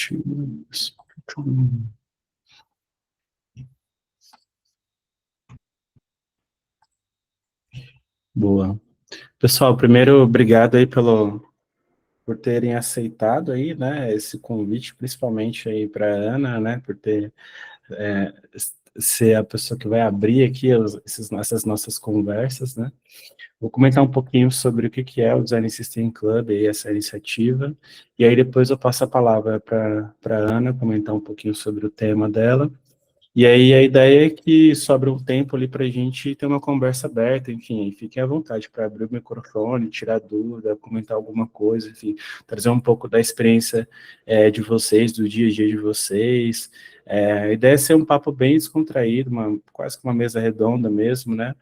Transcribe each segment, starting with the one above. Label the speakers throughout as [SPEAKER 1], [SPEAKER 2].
[SPEAKER 1] expectativas. Boa. Pessoal, primeiro, obrigado aí por terem aceitado aí, né, esse convite, principalmente aí para a Ana, né, por ter é, ser a pessoa que vai abrir aqui essas nossas conversas, né. Vou comentar um pouquinho sobre o que é o Design System Club e essa iniciativa, e aí depois eu passo a palavra para a Ana comentar um pouquinho sobre o tema dela. E aí a ideia é que sobra um tempo ali para a gente ter uma conversa aberta, enfim, fiquem à vontade para abrir o microfone, tirar dúvida, comentar alguma coisa, enfim, trazer um pouco da experiência de vocês, do dia a dia de vocês. A ideia é ser um papo bem descontraído, quase que uma mesa redonda mesmo, né?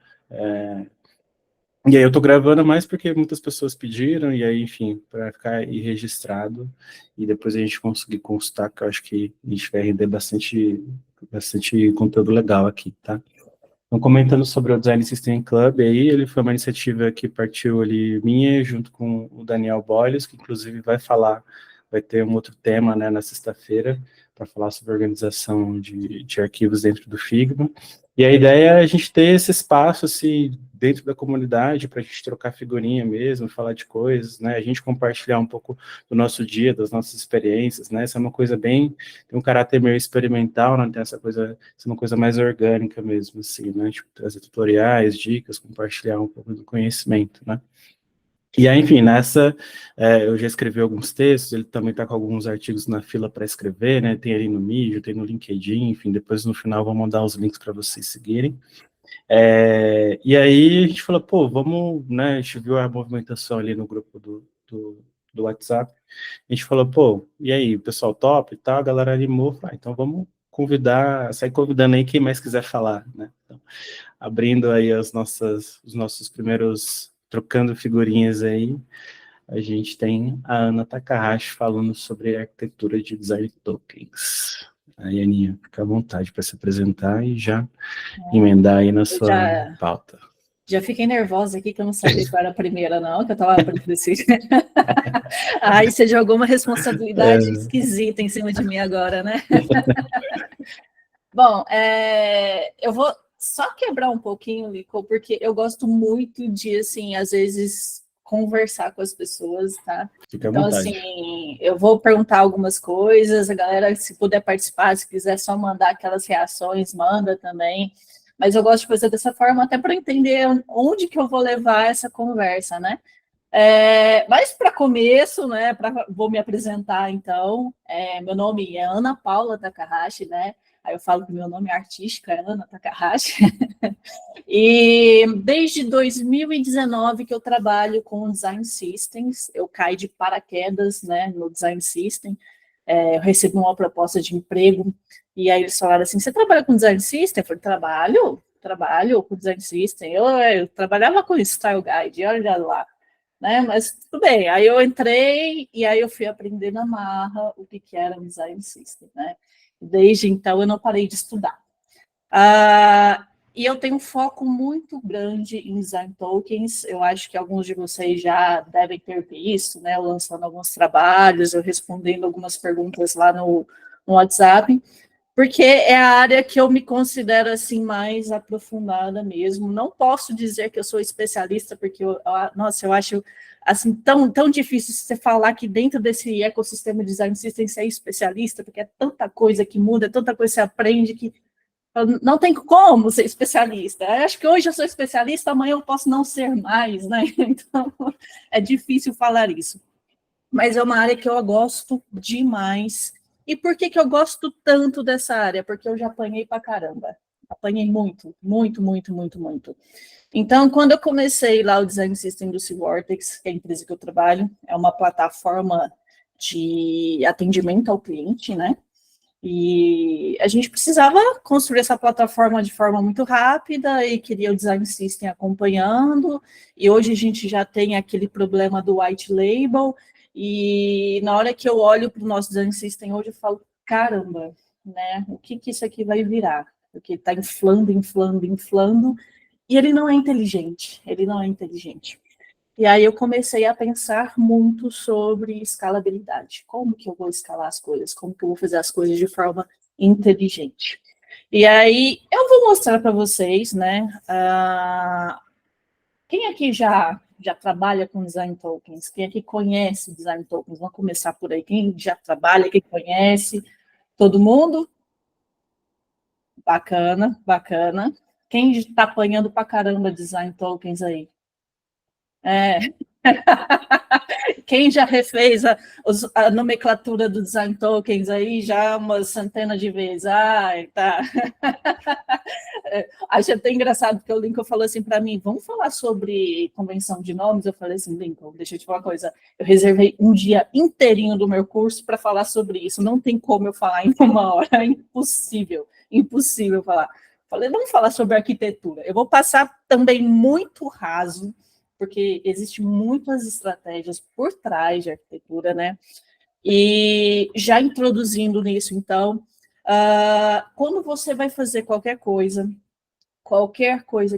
[SPEAKER 1] E aí eu tô gravando mais porque muitas pessoas pediram, e aí, enfim, para ficar aí registrado, e depois a gente conseguir consultar, que eu acho que a gente vai render bastante conteúdo legal aqui, tá? Então, comentando sobre o Design System Club, aí, ele foi uma iniciativa que partiu ali minha, junto com o Daniel Boyles, que inclusive vai ter um outro tema, né, na sexta-feira, para falar sobre organização de arquivos dentro do Figma. E a ideia é a gente ter esse espaço, assim, dentro da comunidade, para a gente trocar figurinha mesmo, falar de coisas, né, a gente compartilhar um pouco do nosso dia, das nossas experiências, né, essa é uma coisa bem, tem um caráter meio experimental, não tem essa coisa, uma coisa mais orgânica mesmo, assim, né, tipo, trazer tutoriais, dicas, compartilhar um pouco do conhecimento, né. E aí, enfim, eu já escrevi alguns textos, ele também está com alguns artigos na fila para escrever, né, tem ali no Medium, tem no LinkedIn, enfim, depois no final vou mandar os links para vocês seguirem. E aí a gente falou, pô, vamos, né, a gente viu a movimentação ali no grupo do WhatsApp, a gente falou, pô, e aí, o pessoal top e tal, a galera animou, então vamos sair convidando aí quem mais quiser falar, né, então, abrindo aí os nossos primeiros, trocando figurinhas aí, a gente tem a Ana Takahashi falando sobre arquitetura de design tokens. Aí, Aninha, fica à vontade para se apresentar e já emendar aí na
[SPEAKER 2] Eu
[SPEAKER 1] sua pauta.
[SPEAKER 2] já fiquei nervosa aqui, que eu não sabia qual era a primeira, não, que eu estava aprendendo assim. Aí você jogou uma responsabilidade esquisita em cima de mim agora, né? Bom, eu vou só quebrar um pouquinho, Lico, porque eu gosto muito de, assim, às vezes, conversar com as pessoas, tá?
[SPEAKER 1] Fica à
[SPEAKER 2] Então,
[SPEAKER 1] vontade.
[SPEAKER 2] assim, eu vou perguntar algumas coisas, a galera, se puder participar, se quiser só mandar aquelas reações, manda também. Mas eu gosto de fazer dessa forma até para entender onde que eu vou levar essa conversa, né? Mas para começo, né, vou me apresentar então. Meu nome é Ana Paula Takahashi, né? Aí eu falo que meu nome artístico é Ana Takahashi. E desde 2019 que eu trabalho com Design Systems, eu caí de paraquedas, né, no Design System. Eu recebi uma proposta de emprego, e aí eles falaram assim, você trabalha com Design System? Eu falei, trabalho com Design System. Eu trabalhava com Style Guide, olha lá. Né? Mas tudo bem, aí eu entrei e aí eu fui aprender na marra o que era Design System, né? Desde então eu não parei de estudar. E eu tenho um foco muito grande em design tokens. Eu acho que alguns de vocês já devem ter visto, né? Eu lançando alguns trabalhos, eu respondendo algumas perguntas lá no WhatsApp, porque é a área que eu me considero assim mais aprofundada mesmo. Não posso dizer que eu sou especialista, porque nossa, eu acho assim tão difícil você falar que dentro desse ecossistema de design system você é especialista, porque é tanta coisa que muda, é tanta coisa que você aprende que não tem como ser especialista. Eu acho que hoje eu sou especialista, amanhã eu posso não ser mais, né? Então é difícil falar isso. Mas é uma área que eu gosto demais. E por que eu gosto tanto dessa área? Porque eu já apanhei pra caramba. Apanhei muito, muito, muito, muito, muito. Então, quando eu comecei lá o Design System do Vortex, que é a empresa que eu trabalho, é uma plataforma de atendimento ao cliente, né? E a gente precisava construir essa plataforma de forma muito rápida e queria o Design System acompanhando. E hoje a gente já tem aquele problema do white label. E na hora que eu olho para o nosso Design System hoje, eu falo, caramba, né? O que isso aqui vai virar? Porque está inflando, inflando, inflando. E ele não é inteligente. Ele não é inteligente. E aí eu comecei a pensar muito sobre escalabilidade. Como que eu vou escalar as coisas? Como que eu vou fazer as coisas de forma inteligente? E aí eu vou mostrar para vocês, né? Quem aqui já trabalha com design tokens? Quem aqui conhece design tokens? Vamos começar por aí. Quem já trabalha, quem conhece? Todo mundo? Bacana, bacana. Quem está apanhando para caramba design tokens aí? É. Quem já refez a nomenclatura do design tokens aí já umas centenas de vezes? Ai, tá. Achei até engraçado que o Lincoln falou assim para mim, vamos falar sobre convenção de nomes? Eu falei assim, Lincoln, deixa eu te falar uma coisa, eu reservei um dia inteirinho do meu curso para falar sobre isso, não tem como eu falar em uma hora, é impossível, impossível falar. Falei, vamos falar sobre arquitetura. Eu vou passar também muito raso, porque existem muitas estratégias por trás de arquitetura, né? E já introduzindo nisso, então, quando você vai fazer qualquer coisa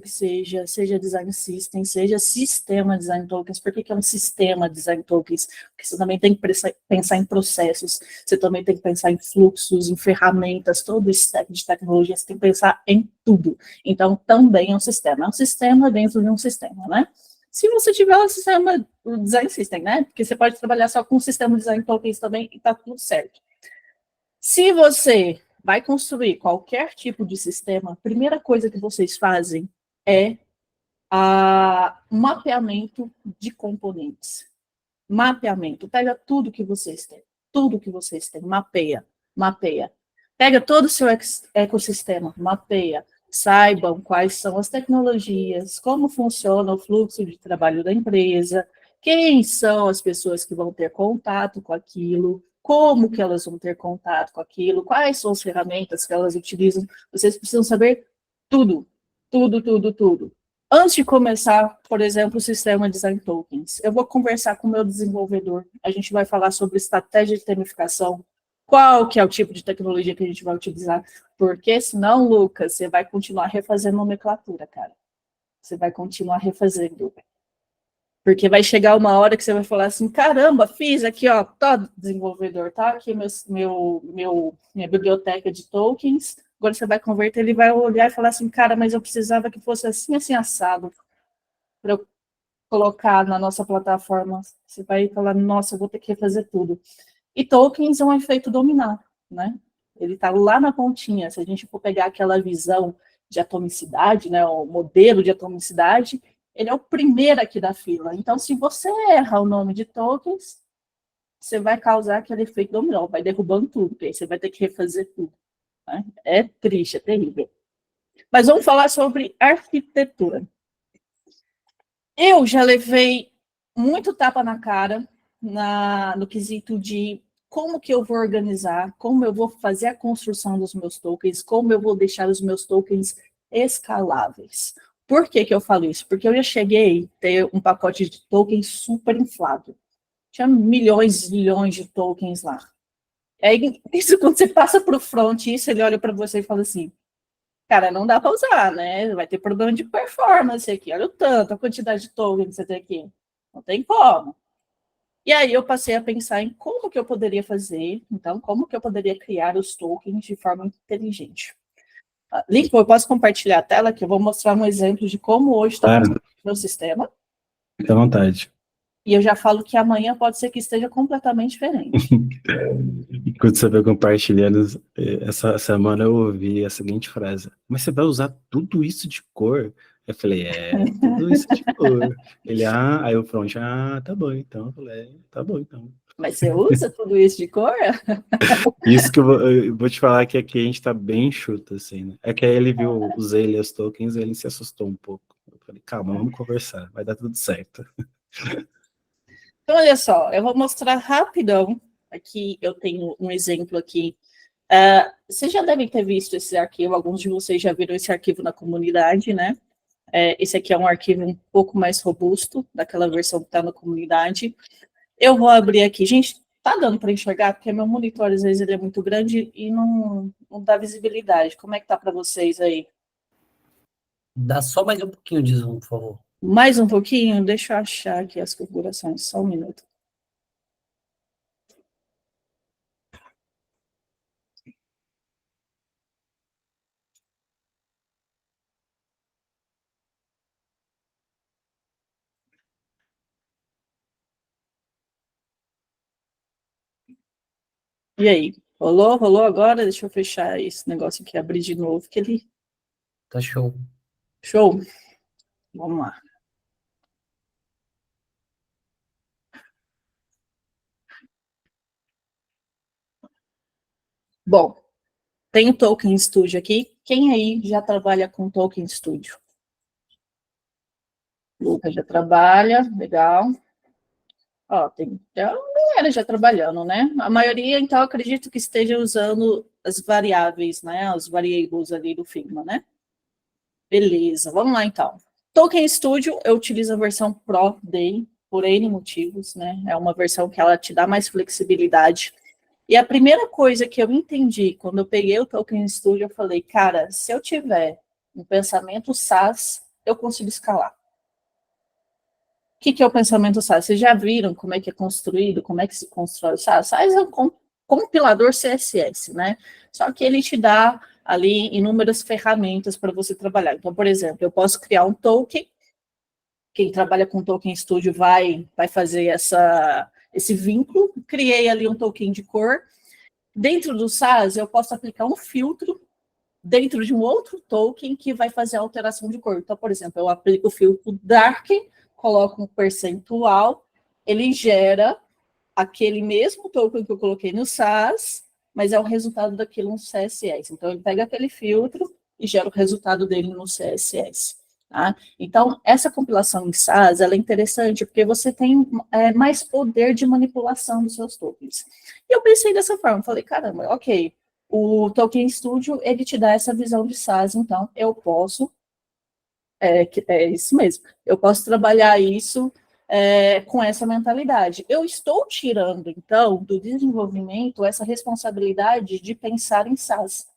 [SPEAKER 2] que seja, seja design system, seja sistema design tokens, por que é um sistema design tokens? Porque você também tem que pensar em processos, você também tem que pensar em fluxos, em ferramentas, todo o stack de tecnologia, você tem que pensar em tudo. Então, também é um sistema dentro de um sistema, né? Se você tiver um sistema, o design system, né? Porque você pode trabalhar só com o sistema design tokens também e tá tudo certo. Se você vai construir qualquer tipo de sistema, a primeira coisa que vocês fazem é um mapeamento de componentes. Mapeamento. Pega tudo que vocês têm, mapeia. Pega todo o seu ecossistema, mapeia. Saibam quais são as tecnologias, como funciona o fluxo de trabalho da empresa, quem são as pessoas que vão ter contato com aquilo, como que elas vão ter contato com aquilo, quais são as ferramentas que elas utilizam. Vocês precisam saber tudo, tudo, tudo, tudo. Antes de começar, por exemplo, o sistema Design Tokens, eu vou conversar com o meu desenvolvedor, a gente vai falar sobre estratégia de gamificação, qual que é o tipo de tecnologia que a gente vai utilizar, porque senão, Lucas, você vai continuar refazendo nomenclatura, cara. Você vai continuar refazendo. Porque vai chegar uma hora que você vai falar assim, caramba, fiz aqui, ó, tá, desenvolvedor, tá aqui minha biblioteca de tokens, agora você vai converter, ele vai olhar e falar assim, cara, mas eu precisava que fosse assim, assim, assado, para eu colocar na nossa plataforma. Você vai falar, nossa, eu vou ter que refazer tudo. E tokens é um efeito dominó, né? Ele está lá na pontinha. Se a gente for pegar aquela visão de atomicidade, né, o modelo de atomicidade, ele é o primeiro aqui da fila. Então, se você erra o nome de tokens, você vai causar aquele efeito dominó, vai derrubando tudo, porque aí você vai ter que refazer tudo. Né? É triste, é terrível. Mas vamos falar sobre arquitetura. Eu já levei muito tapa na cara no quesito de como que eu vou organizar, como eu vou fazer a construção dos meus tokens, como eu vou deixar os meus tokens escaláveis. Por que que eu falo isso? Porque eu já cheguei a ter um pacote de tokens super inflado. Tinha milhões e milhões de tokens lá. Aí, isso quando você passa para o front, isso ele olha para você e fala assim, cara, não dá para usar, né? Vai ter problema de performance aqui. Olha o tanto, a quantidade de token que você tem aqui. Não tem como. E aí eu passei a pensar em como que eu poderia fazer, então, como que eu poderia criar os tokens de forma inteligente. Lincoln, eu posso compartilhar a tela que eu vou mostrar um exemplo de como hoje está
[SPEAKER 1] Claro,
[SPEAKER 2] o meu sistema.
[SPEAKER 1] fica à vontade.
[SPEAKER 2] E eu já falo que amanhã pode ser que esteja completamente diferente.
[SPEAKER 1] Enquanto você vai compartilhando, essa semana eu ouvi a seguinte frase: mas você vai usar tudo isso de cor? Eu falei, tudo isso de cor. Ele, aí o front, tá bom então. Eu falei, tá bom então.
[SPEAKER 2] Mas você usa tudo isso de cor?
[SPEAKER 1] Isso que eu vou te falar que aqui a gente tá bem enxuto, assim, né? É que aí ele viu, usei ali os tokens, ele se assustou um pouco. Eu falei, calma, vamos conversar, vai dar tudo certo.
[SPEAKER 2] Então, olha só, eu vou mostrar rapidão. Aqui eu tenho um exemplo aqui. Vocês já devem ter visto esse arquivo, alguns de vocês já viram esse arquivo na comunidade, né? Esse aqui é um arquivo um pouco mais robusto, daquela versão que está na comunidade. Eu vou abrir aqui. Gente, tá dando para enxergar? Porque meu monitor, às vezes, ele é muito grande e não dá visibilidade. Como é que tá para vocês aí?
[SPEAKER 3] Dá só mais um pouquinho de zoom, por favor.
[SPEAKER 2] Mais um pouquinho? Deixa eu achar aqui as configurações, só um minuto. E aí? Rolou? Rolou agora? Deixa eu fechar esse negócio aqui, abrir de novo, que ele...
[SPEAKER 3] Tá show.
[SPEAKER 2] Show? Vamos lá. Bom, tem o Token Studio aqui. Quem aí já trabalha com Token Studio? Lucas já trabalha, legal. Ó, tem uma galera já trabalhando, né? A maioria, então, acredito que esteja usando as variáveis, né? Os variables ali do Figma, né? Beleza, vamos lá então. Token Studio, eu utilizo a versão Pro dele, por N motivos, né? É uma versão que ela te dá mais flexibilidade. E a primeira coisa que eu entendi quando eu peguei o Token Studio, eu falei, cara, se eu tiver um pensamento SaaS, eu consigo escalar. O que é o pensamento SaaS? Vocês já viram como é que é construído, como é que se constrói o SaaS? SaaS é um compilador CSS, né? Só que ele te dá ali inúmeras ferramentas para você trabalhar. Então, por exemplo, eu posso criar um token, quem trabalha com Token Studio vai fazer esse vínculo, criei ali um token de cor. Dentro do SaaS, eu posso aplicar um filtro dentro de um outro token que vai fazer a alteração de cor. Então, por exemplo, eu aplico o filtro Dark, coloco um percentual, ele gera aquele mesmo token que eu coloquei no SaaS, mas é o resultado daquilo no CSS. Então, ele pega aquele filtro e gera o resultado dele no CSS. Tá? Então, essa compilação em SaaS ela é interessante porque você tem mais poder de manipulação dos seus tokens. E eu pensei dessa forma, falei, caramba, ok, o Token Studio, ele te dá essa visão de SaaS, então eu posso, é isso mesmo, eu posso trabalhar isso com essa mentalidade. Eu estou tirando, então, do desenvolvimento essa responsabilidade de pensar em SaaS.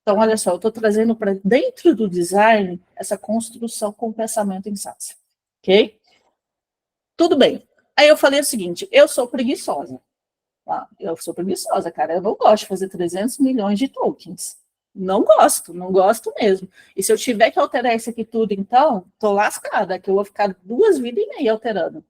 [SPEAKER 2] Então, olha só, eu estou trazendo para dentro do design essa construção com pensamento em SaaS. Ok? Tudo bem. Aí eu falei o seguinte, eu sou preguiçosa. Eu sou preguiçosa, cara. Eu não gosto de fazer 300 milhões de tokens. Não gosto, não gosto mesmo. E se eu tiver que alterar isso aqui tudo, então, tô lascada, que eu vou ficar 2 vidas e meia alterando.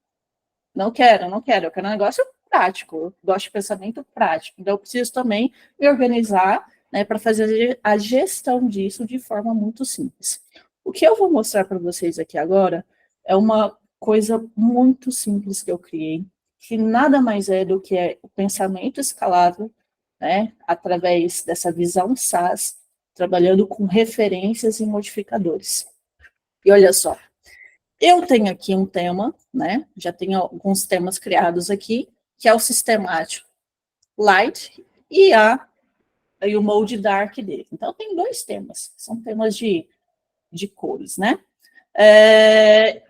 [SPEAKER 2] Não quero, não quero. Eu quero um negócio prático. Eu gosto de pensamento prático. Então, eu preciso também me organizar, né, para fazer a gestão disso de forma muito simples. O que eu vou mostrar para vocês aqui agora é uma coisa muito simples que eu criei, que nada mais é do que o pensamento escalável, né, através dessa visão SaaS, trabalhando com referências e modificadores. E olha só, eu tenho aqui um tema, né? Já tenho alguns temas criados aqui, que é o sistemático light e o mode dark dele. Então, tem 2 temas, são temas de cores, né?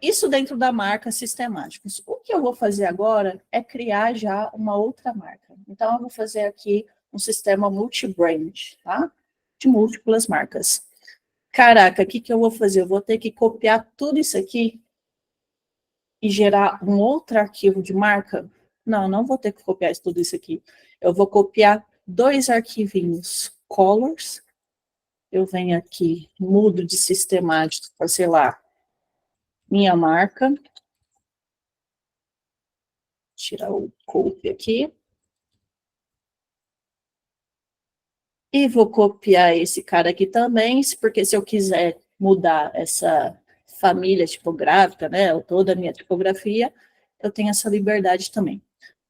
[SPEAKER 2] Isso dentro da marca sistemáticos. O que eu vou fazer agora é criar já uma outra marca. Então, eu vou fazer aqui um sistema multi-brand, tá? De múltiplas marcas. Caraca, o que eu vou fazer? Eu vou ter que copiar tudo isso aqui e gerar um outro arquivo de marca? Não, não vou ter que copiar tudo isso aqui. Eu vou copiar 2 arquivinhos colors. Eu venho aqui, mudo de sistemático para, sei lá, minha marca. Tirar o copy aqui. E vou copiar esse cara aqui também, porque se eu quiser mudar essa família tipográfica, né, toda a minha tipografia, eu tenho essa liberdade também.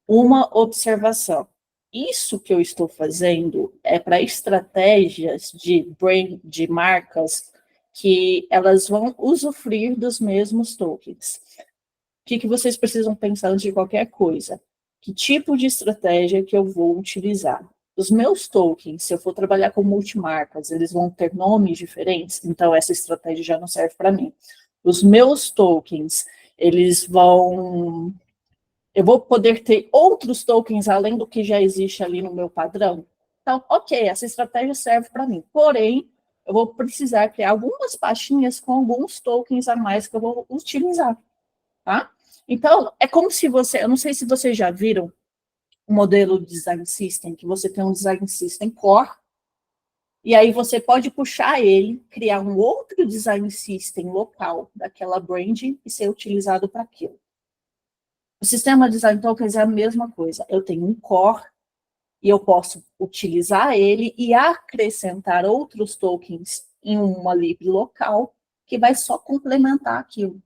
[SPEAKER 2] Uma observação. Isso que eu estou fazendo é para estratégias de marcas que elas vão usufruir dos mesmos tokens. O que vocês precisam pensar antes de qualquer coisa? Que tipo de estratégia que eu vou utilizar? Os meus tokens, se eu for trabalhar com multimarcas, eles vão ter nomes diferentes, então essa estratégia já não serve para mim. Os meus tokens, eles vão... Eu vou poder ter outros tokens além do que já existe ali no meu padrão? Então, ok, essa estratégia serve para mim. Porém, eu vou precisar criar algumas pastinhas com alguns tokens a mais que eu vou utilizar, tá? Então, é como se você, eu não sei se vocês já viram o modelo de design system, que você tem um design system core, e aí você pode puxar ele, criar um outro design system local daquela brand e ser utilizado para aquilo. O sistema design tokens é a mesma coisa. Eu tenho um core e eu posso utilizar ele e acrescentar outros tokens em uma lib local que vai só complementar aquilo.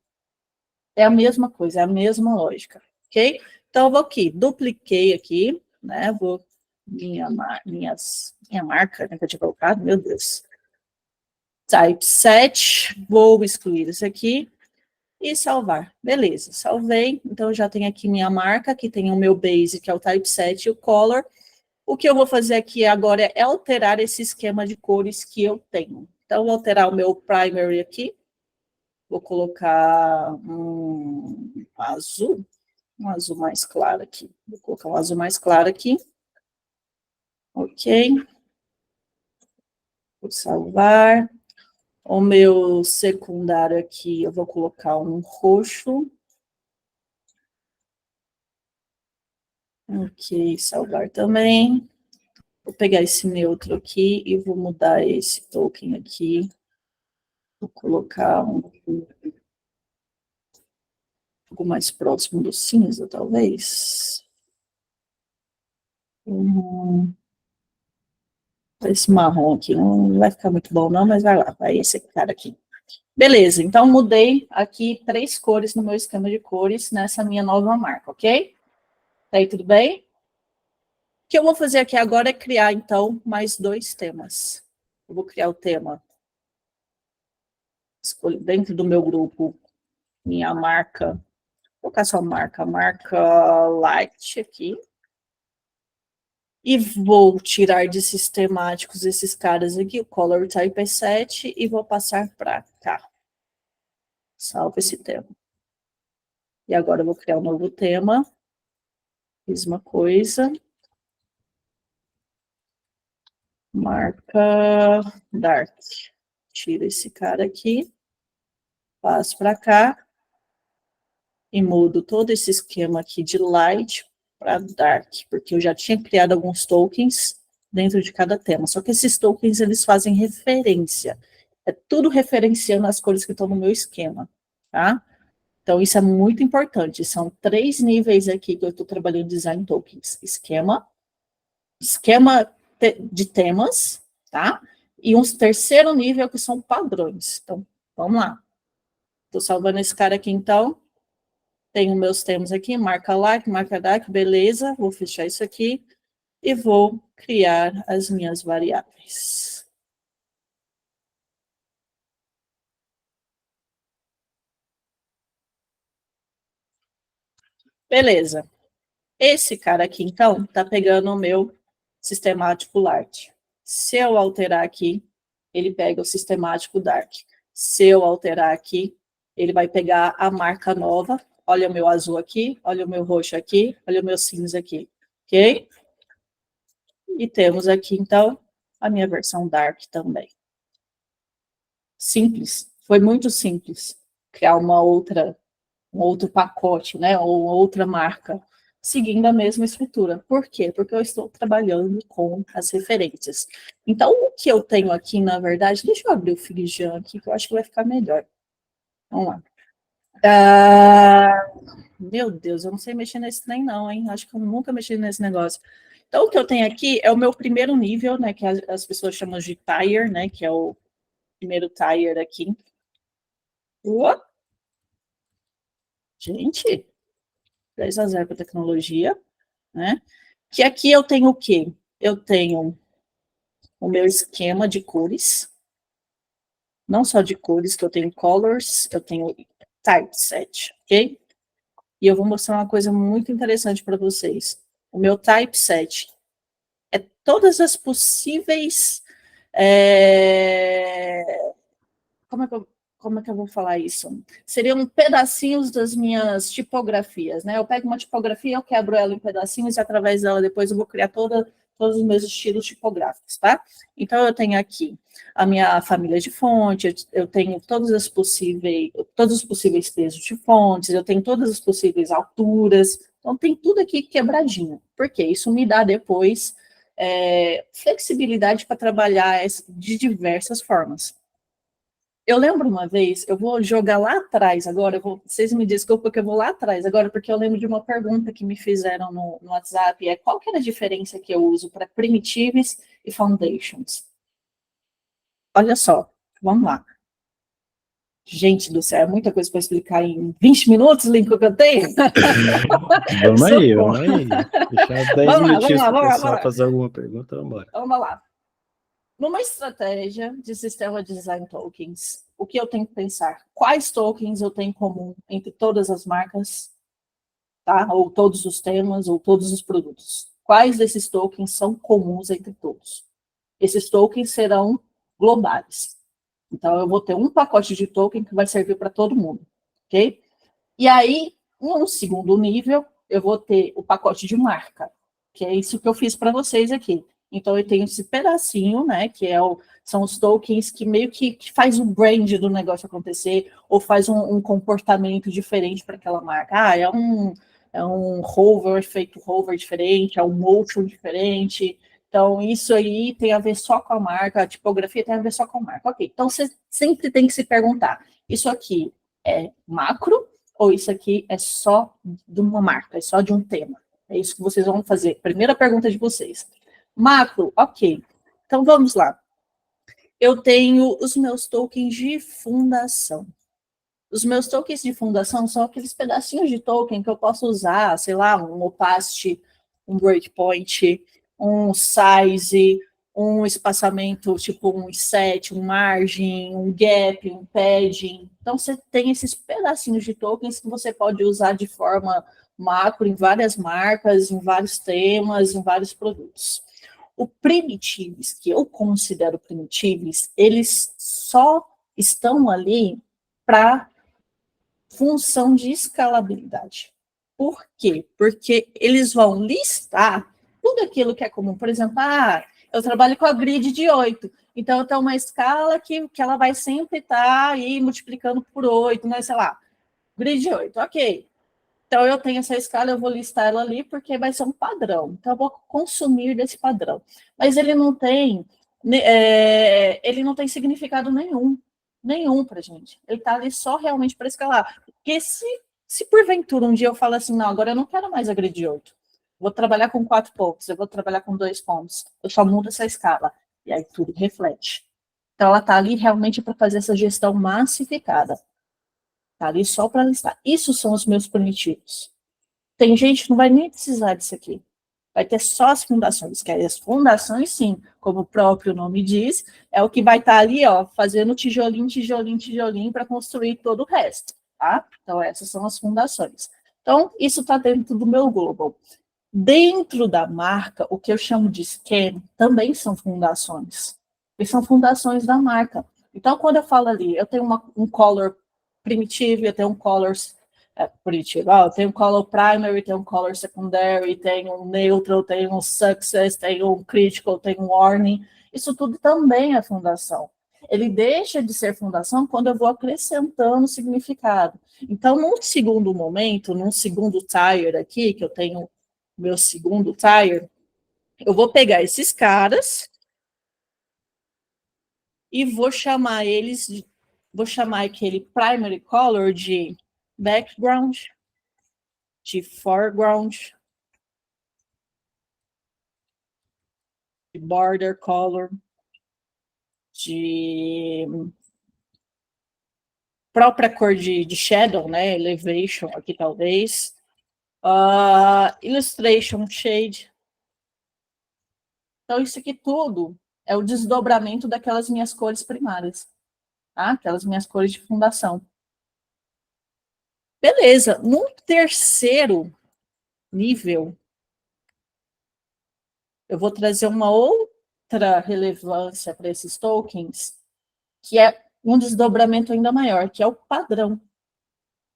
[SPEAKER 2] É a mesma coisa, é a mesma lógica, ok? Então, eu vou aqui, dupliquei aqui, né? Vou minha marca, né, que eu tinha colocado, meu Deus. Typeset, vou excluir isso aqui e salvar. Beleza, salvei. Então, já tenho aqui minha marca, que tem o meu base, que é o typeset e o color. O que eu vou fazer aqui agora é alterar esse esquema de cores que eu tenho. Então, vou alterar o meu primary aqui. Vou colocar um azul mais claro aqui. Vou colocar um azul mais claro aqui. Ok. Vou salvar. O meu secundário aqui, eu vou colocar um roxo. Ok, salvar também. Vou pegar esse neutro aqui e vou mudar esse token aqui. Vou colocar algo mais próximo do cinza, talvez. Esse marrom aqui não vai ficar muito bom não, mas vai lá, vai esse cara aqui. Beleza, então mudei aqui 3 cores no meu esquema de cores nessa minha nova marca, ok? Tá aí tudo bem? O que eu vou fazer aqui agora é criar, então, mais 2 temas. Eu vou criar o tema dentro do meu grupo, minha marca, vou colocar só marca light aqui. E vou tirar de sistemáticos esses caras aqui, o color type é 7, e vou passar para cá. Salvo esse tema. E agora eu vou criar um novo tema. Mesma coisa. Marca dark. Tira esse cara aqui. Passo para cá. E mudo todo esse esquema aqui de light para dark. Porque eu já tinha criado alguns tokens dentro de cada tema. Só que esses tokens, eles fazem referência. É tudo referenciando as cores que estão no meu esquema, tá? Então, isso é muito importante. São 3 níveis aqui que eu estou trabalhando design tokens. Esquema de temas, tá? E um terceiro nível que são padrões. Então, vamos lá. Estou salvando esse cara aqui, então. Tenho meus temas aqui, marca like, marca dark, beleza. Vou fechar isso aqui e vou criar as minhas variáveis. Beleza. Esse cara aqui, então, tá pegando o meu sistemático light. Se eu alterar aqui, ele pega o sistemático dark. Se eu alterar aqui, ele vai pegar a marca nova. Olha o meu azul aqui, olha o meu roxo aqui, olha o meu cinza aqui, ok? E temos aqui, então, a minha versão dark também. Simples, foi muito simples criar um outro pacote, né, ou outra marca, seguindo a mesma estrutura. Por quê? Porque eu estou trabalhando com as referências. Então, o que eu tenho aqui, na verdade, deixa eu abrir o Figjan aqui, que eu acho que vai ficar melhor. Vamos lá. Meu Deus, eu não sei mexer nesse trem não, hein? Acho que eu nunca mexi nesse negócio. Então, o que eu tenho aqui é o meu primeiro nível, né, que as pessoas chamam de tire, né, que é o primeiro tire aqui. Gente, 10-0 para tecnologia, né? Que aqui eu tenho o quê? Eu tenho o meu esquema de cores, não só de cores, que eu tenho colors, eu tenho typeset, ok? E eu vou mostrar uma coisa muito interessante para vocês. O meu typeset é todas as possíveis... como é que eu vou falar isso? Seriam pedacinhos das minhas tipografias, né? Eu pego uma tipografia, eu quebro ela em pedacinhos e através dela depois eu vou criar todo todos os meus estilos tipográficos, tá? Então, eu tenho aqui a minha família de fonte, eu tenho todos os possíveis pesos de fontes, eu tenho todas as possíveis alturas, então tem tudo aqui quebradinho. Por quê? Isso me dá depois flexibilidade para trabalhar de diversas formas. Eu lembro uma vez, eu vou jogar lá atrás agora, vocês me desculpem que eu vou lá atrás agora, porque eu lembro de uma pergunta que me fizeram no WhatsApp, qual que é a diferença que eu uso para primitives e foundations? Olha só, vamos lá. Gente do céu, é muita coisa para explicar em 20 minutos, Lincoln, que eu tenho?
[SPEAKER 1] Vamos aí, vamos aí. Deixar 10 minutinhos para o pessoal
[SPEAKER 2] vamos lá.
[SPEAKER 1] fazer alguma pergunta, vamos embora.
[SPEAKER 2] Vamos lá. Numa estratégia de sistema de design tokens, o que eu tenho que pensar? Quais tokens eu tenho em comum entre todas as marcas, tá? Ou todos os temas, ou todos os produtos? Quais desses tokens são comuns entre todos? Esses tokens serão globais. Então, eu vou ter um pacote de token que vai servir para todo mundo, ok? E aí, em um segundo nível, eu vou ter o pacote de marca, que é isso que eu fiz para vocês aqui. Então, eu tenho esse pedacinho, né, que são os tokens que meio que faz o brand do negócio acontecer, ou faz um comportamento diferente para aquela marca. É um hover, efeito hover diferente, é um motion diferente. Então, isso aí tem a ver só com a marca, a tipografia tem a ver só com a marca. Ok, então você sempre tem que se perguntar, isso aqui é macro ou isso aqui é só de uma marca, é só de um tema? É isso que vocês vão fazer. Primeira pergunta de vocês. Macro, ok. Então, vamos lá. Eu tenho os meus tokens de fundação. Os meus tokens de fundação são aqueles pedacinhos de token que eu posso usar, sei lá, um opacity, um breakpoint, um size, um espaçamento tipo um set, um margin, um gap, um padding. Então, você tem esses pedacinhos de tokens que você pode usar de forma macro em várias marcas, em vários temas, em vários produtos. O primitives, que eu considero primitives, eles só estão ali para função de escalabilidade. Por quê? Porque eles vão listar tudo aquilo que é comum. Por exemplo, eu trabalho com a grid de 8, então eu tenho uma escala que ela vai sempre estar aí multiplicando por 8, né? Sei lá, grid de 8, ok. Então eu tenho essa escala, eu vou listar ela ali porque vai ser um padrão. Então eu vou consumir desse padrão. Mas ele não tem significado nenhum para gente. Ele está ali só realmente para escalar. Porque se porventura um dia eu falo assim, não, agora eu não quero mais agredir 8. Vou trabalhar com 4 pontos, eu vou trabalhar com 2 pontos. Eu só mudo essa escala. E aí tudo reflete. Então ela está ali realmente para fazer essa gestão massificada. Está ali só para listar. Isso são os meus primitivos. Tem gente que não vai nem precisar disso aqui. Vai ter só as fundações, que as fundações, sim, como o próprio nome diz, é o que vai estar ali, ó, fazendo tijolinho, tijolinho, tijolinho para construir todo o resto, tá? Então, essas são as fundações. Então, isso está dentro do meu global. Dentro da marca, o que eu chamo de scan também são fundações. E são fundações da marca. Então, quando eu falo ali, eu tenho um color primitivo, eu tenho um color primitivo. Eu tenho um color primary, tenho um color secondary, tenho um neutral, tenho um success, tenho um critical, tenho um warning. Isso tudo também é fundação. Ele deixa de ser fundação quando eu vou acrescentando significado. Então, num segundo momento, num segundo tier aqui, que eu tenho meu segundo tier, eu vou pegar esses caras e vou chamar aquele primary color de background, de foreground, de border color, de própria cor de shadow, né, elevation aqui talvez, illustration shade. Então isso aqui tudo é o desdobramento daquelas minhas cores primárias, tá? Aquelas minhas cores de fundação. Beleza, no terceiro nível, eu vou trazer uma outra relevância para esses tokens, que é um desdobramento ainda maior, que é o padrão.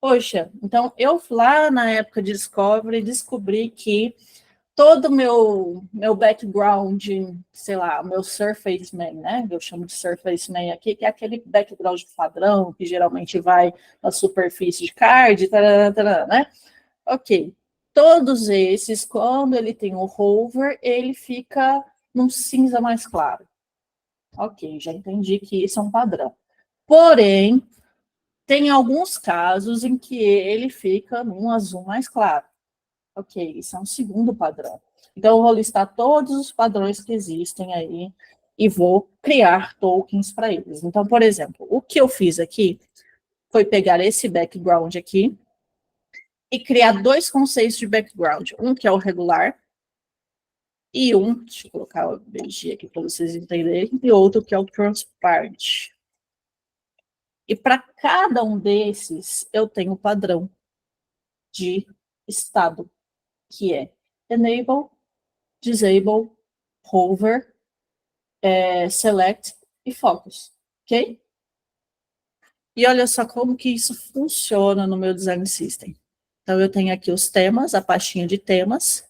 [SPEAKER 2] Poxa, então eu lá na época de Discovery descobri que todo meu background, sei lá, meu Surface Main, né? Eu chamo de Surface Main aqui, que é aquele background padrão que geralmente vai na superfície de card, tarará, né? Ok. Todos esses, quando ele tem o hover, ele fica num cinza mais claro. Ok, já entendi que isso é um padrão. Porém, tem alguns casos em que ele fica num azul mais claro. Ok, isso é um segundo padrão. Então, eu vou listar todos os padrões que existem aí e vou criar tokens para eles. Então, por exemplo, o que eu fiz aqui foi pegar esse background aqui e criar dois conceitos de background. Um que é o regular e deixa eu colocar o BG aqui para vocês entenderem, e outro que é o transparent. E para cada um desses, eu tenho um padrão de estado, que é enable, disable, hover, select e focus, ok? E olha só como que isso funciona no meu design system. Então, eu tenho aqui os temas, a pastinha de temas.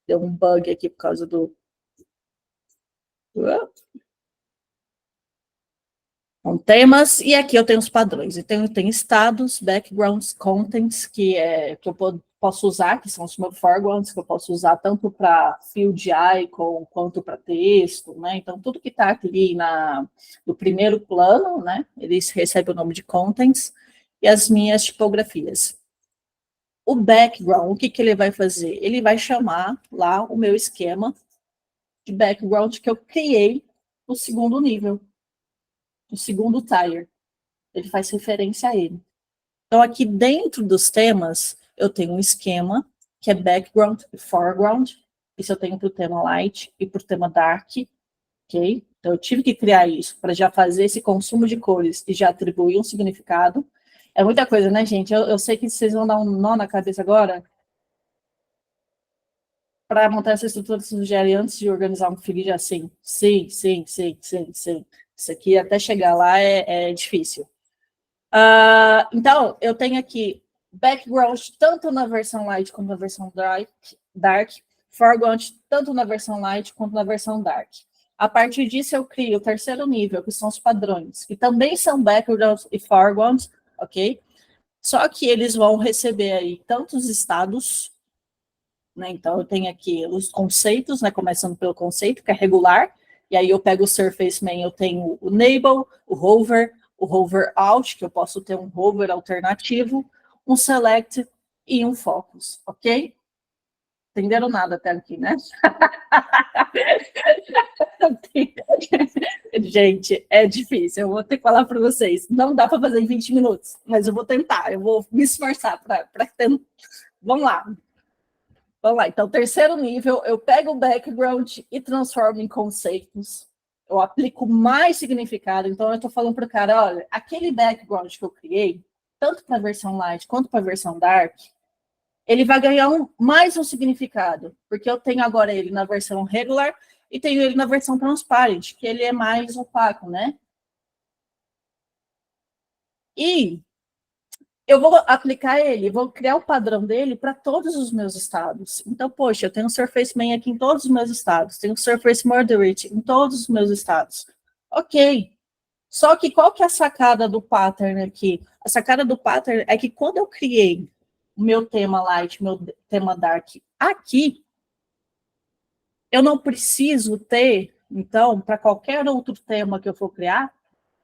[SPEAKER 2] Deu um bug aqui por causa do... Então, temas, e aqui eu tenho os padrões. Então, eu tenho estados, backgrounds, contents, que eu posso usar, que são os meus foregrounds, que eu posso usar tanto para field icon quanto para texto, né? Então, tudo que está aqui no primeiro plano, né? Eles recebem o nome de contents, e as minhas tipografias. O background, o que ele vai fazer? Ele vai chamar lá o meu esquema de background que eu criei no segundo nível, no segundo tier. Ele faz referência a ele. Então, aqui dentro dos temas, eu tenho um esquema, que é background e foreground. Isso eu tenho para o tema light e para o tema dark, ok? Então, eu tive que criar isso para já fazer esse consumo de cores e já atribuir um significado. É muita coisa, né, gente? Eu sei que vocês vão dar um nó na cabeça agora para montar essa estrutura de sugere antes de organizar um feed assim. Sim. Isso aqui, até chegar lá, é difícil. Então, eu tenho aqui background tanto na versão light quanto na versão dark, foreground tanto na versão light quanto na versão dark. A partir disso, eu crio o terceiro nível, que são os padrões, que também são backgrounds e foregrounds, ok? Só que eles vão receber aí tantos estados, né? Então, eu tenho aqui os conceitos, né? Começando pelo conceito, que é regular, e aí eu pego o Surface Main, eu tenho o enable, o hover out, que eu posso ter um hover alternativo, um select e um focus, ok? Entenderam nada até aqui, né? Gente, é difícil, eu vou ter que falar para vocês. Não dá para fazer em 20 minutos, mas eu vou tentar, eu vou me esforçar para tentar. Vamos lá. Vamos lá, então, terceiro nível, eu pego o background e transformo em conceitos. Eu aplico mais significado. Então, eu estou falando para o cara, olha, aquele background que eu criei, tanto para a versão light quanto para a versão dark, ele vai ganhar mais um significado, porque eu tenho agora ele na versão regular e tenho ele na versão transparent, que ele é mais opaco, né? E eu vou aplicar ele, vou criar o padrão dele para todos os meus estados. Então, poxa, eu tenho o Surface Main aqui em todos os meus estados, tenho o Surface Moderate em todos os meus estados. Ok. Só que qual que é a sacada do pattern aqui? A sacada do pattern é que quando eu criei o meu tema light, meu tema dark aqui, eu não preciso ter, então, para qualquer outro tema que eu for criar,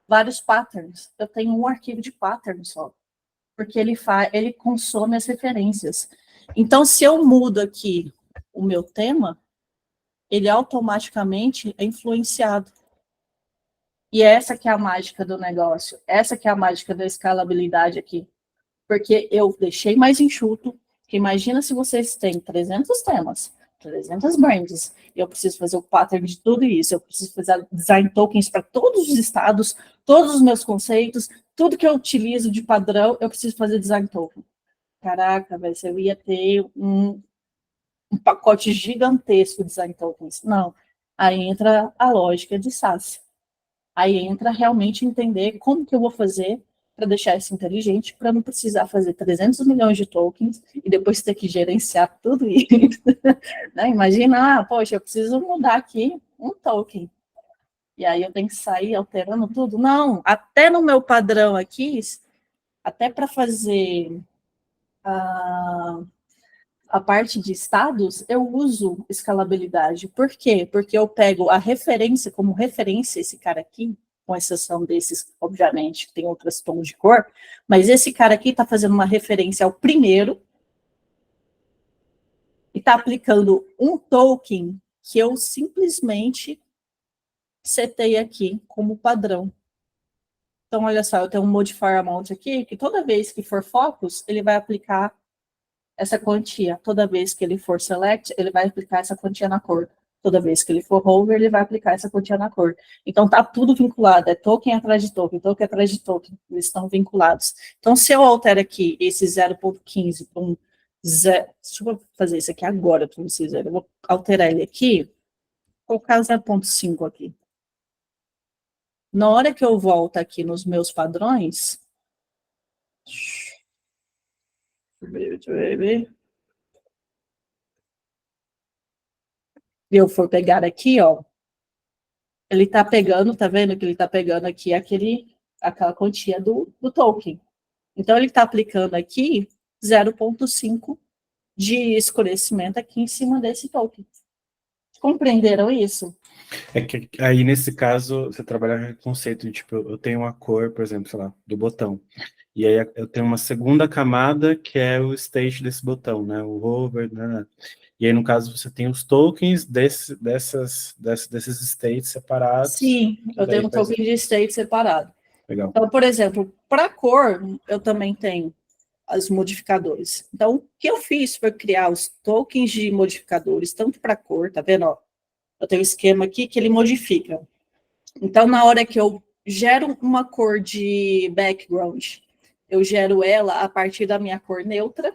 [SPEAKER 2] vários patterns. Eu tenho um arquivo de pattern só, porque ele consome as referências. Então, se eu mudo aqui o meu tema, ele automaticamente é influenciado. E essa que é a mágica do negócio, essa que é a mágica da escalabilidade aqui. Porque eu deixei mais enxuto, que imagina se vocês têm 300 temas, 300 brands, e eu preciso fazer o pattern de tudo isso, eu preciso fazer design tokens para todos os estados, todos os meus conceitos, tudo que eu utilizo de padrão, eu preciso fazer design token. Caraca, velho, eu ia ter um pacote gigantesco de design tokens. Não, aí entra a lógica de SaaS. Aí entra realmente entender como que eu vou fazer para deixar isso inteligente, para não precisar fazer 300 milhões de tokens e depois ter que gerenciar tudo isso. Né? Imagina, poxa, eu preciso mudar aqui um token. E aí eu tenho que sair alterando tudo? Não, até no meu padrão aqui, até para fazer a parte de estados, eu uso escalabilidade. Por quê? Porque eu pego a referência, como referência, esse cara aqui, com exceção desses, obviamente, que tem outros tons de cor, mas esse cara aqui está fazendo uma referência ao primeiro e está aplicando um token que eu simplesmente setei aqui como padrão. Então, olha só, eu tenho um modifier amount aqui, que toda vez que for focus, ele vai aplicar essa quantia. Toda vez que ele for select, ele vai aplicar essa quantia na cor. Toda vez que ele for hover, ele vai aplicar essa quantia na cor. Então, tá tudo vinculado, é token atrás de token atrás de token, eles estão vinculados. Então, se eu altero aqui esse 0.15 para um 0, deixa eu fazer isso aqui agora para vocês verem, eu vou alterar ele aqui, vou colocar 0.5 aqui. Na hora que eu volto aqui nos meus padrões, e eu for pegar aqui, ó, ele tá pegando, tá vendo que ele tá pegando aqui aquela quantia do token. Então, ele tá aplicando aqui 0.5 de escurecimento aqui em cima desse token. Compreenderam isso?
[SPEAKER 1] É que aí, nesse caso, você trabalha com o conceito de, tipo, eu tenho uma cor, por exemplo, sei lá, do botão. E aí eu tenho uma segunda camada, que é o state desse botão, né? O hover, né? E aí, no caso, você tem os tokens desses states separados.
[SPEAKER 2] Sim, eu tenho um token de state separado.
[SPEAKER 1] Legal.
[SPEAKER 2] Então, por exemplo, para cor, eu também tenho os modificadores. Então, o que eu fiz foi criar os tokens de modificadores, tanto para cor, tá vendo? Ó, eu tenho um esquema aqui que ele modifica. Então, na hora que eu gero uma cor de background, eu gero ela a partir da minha cor neutra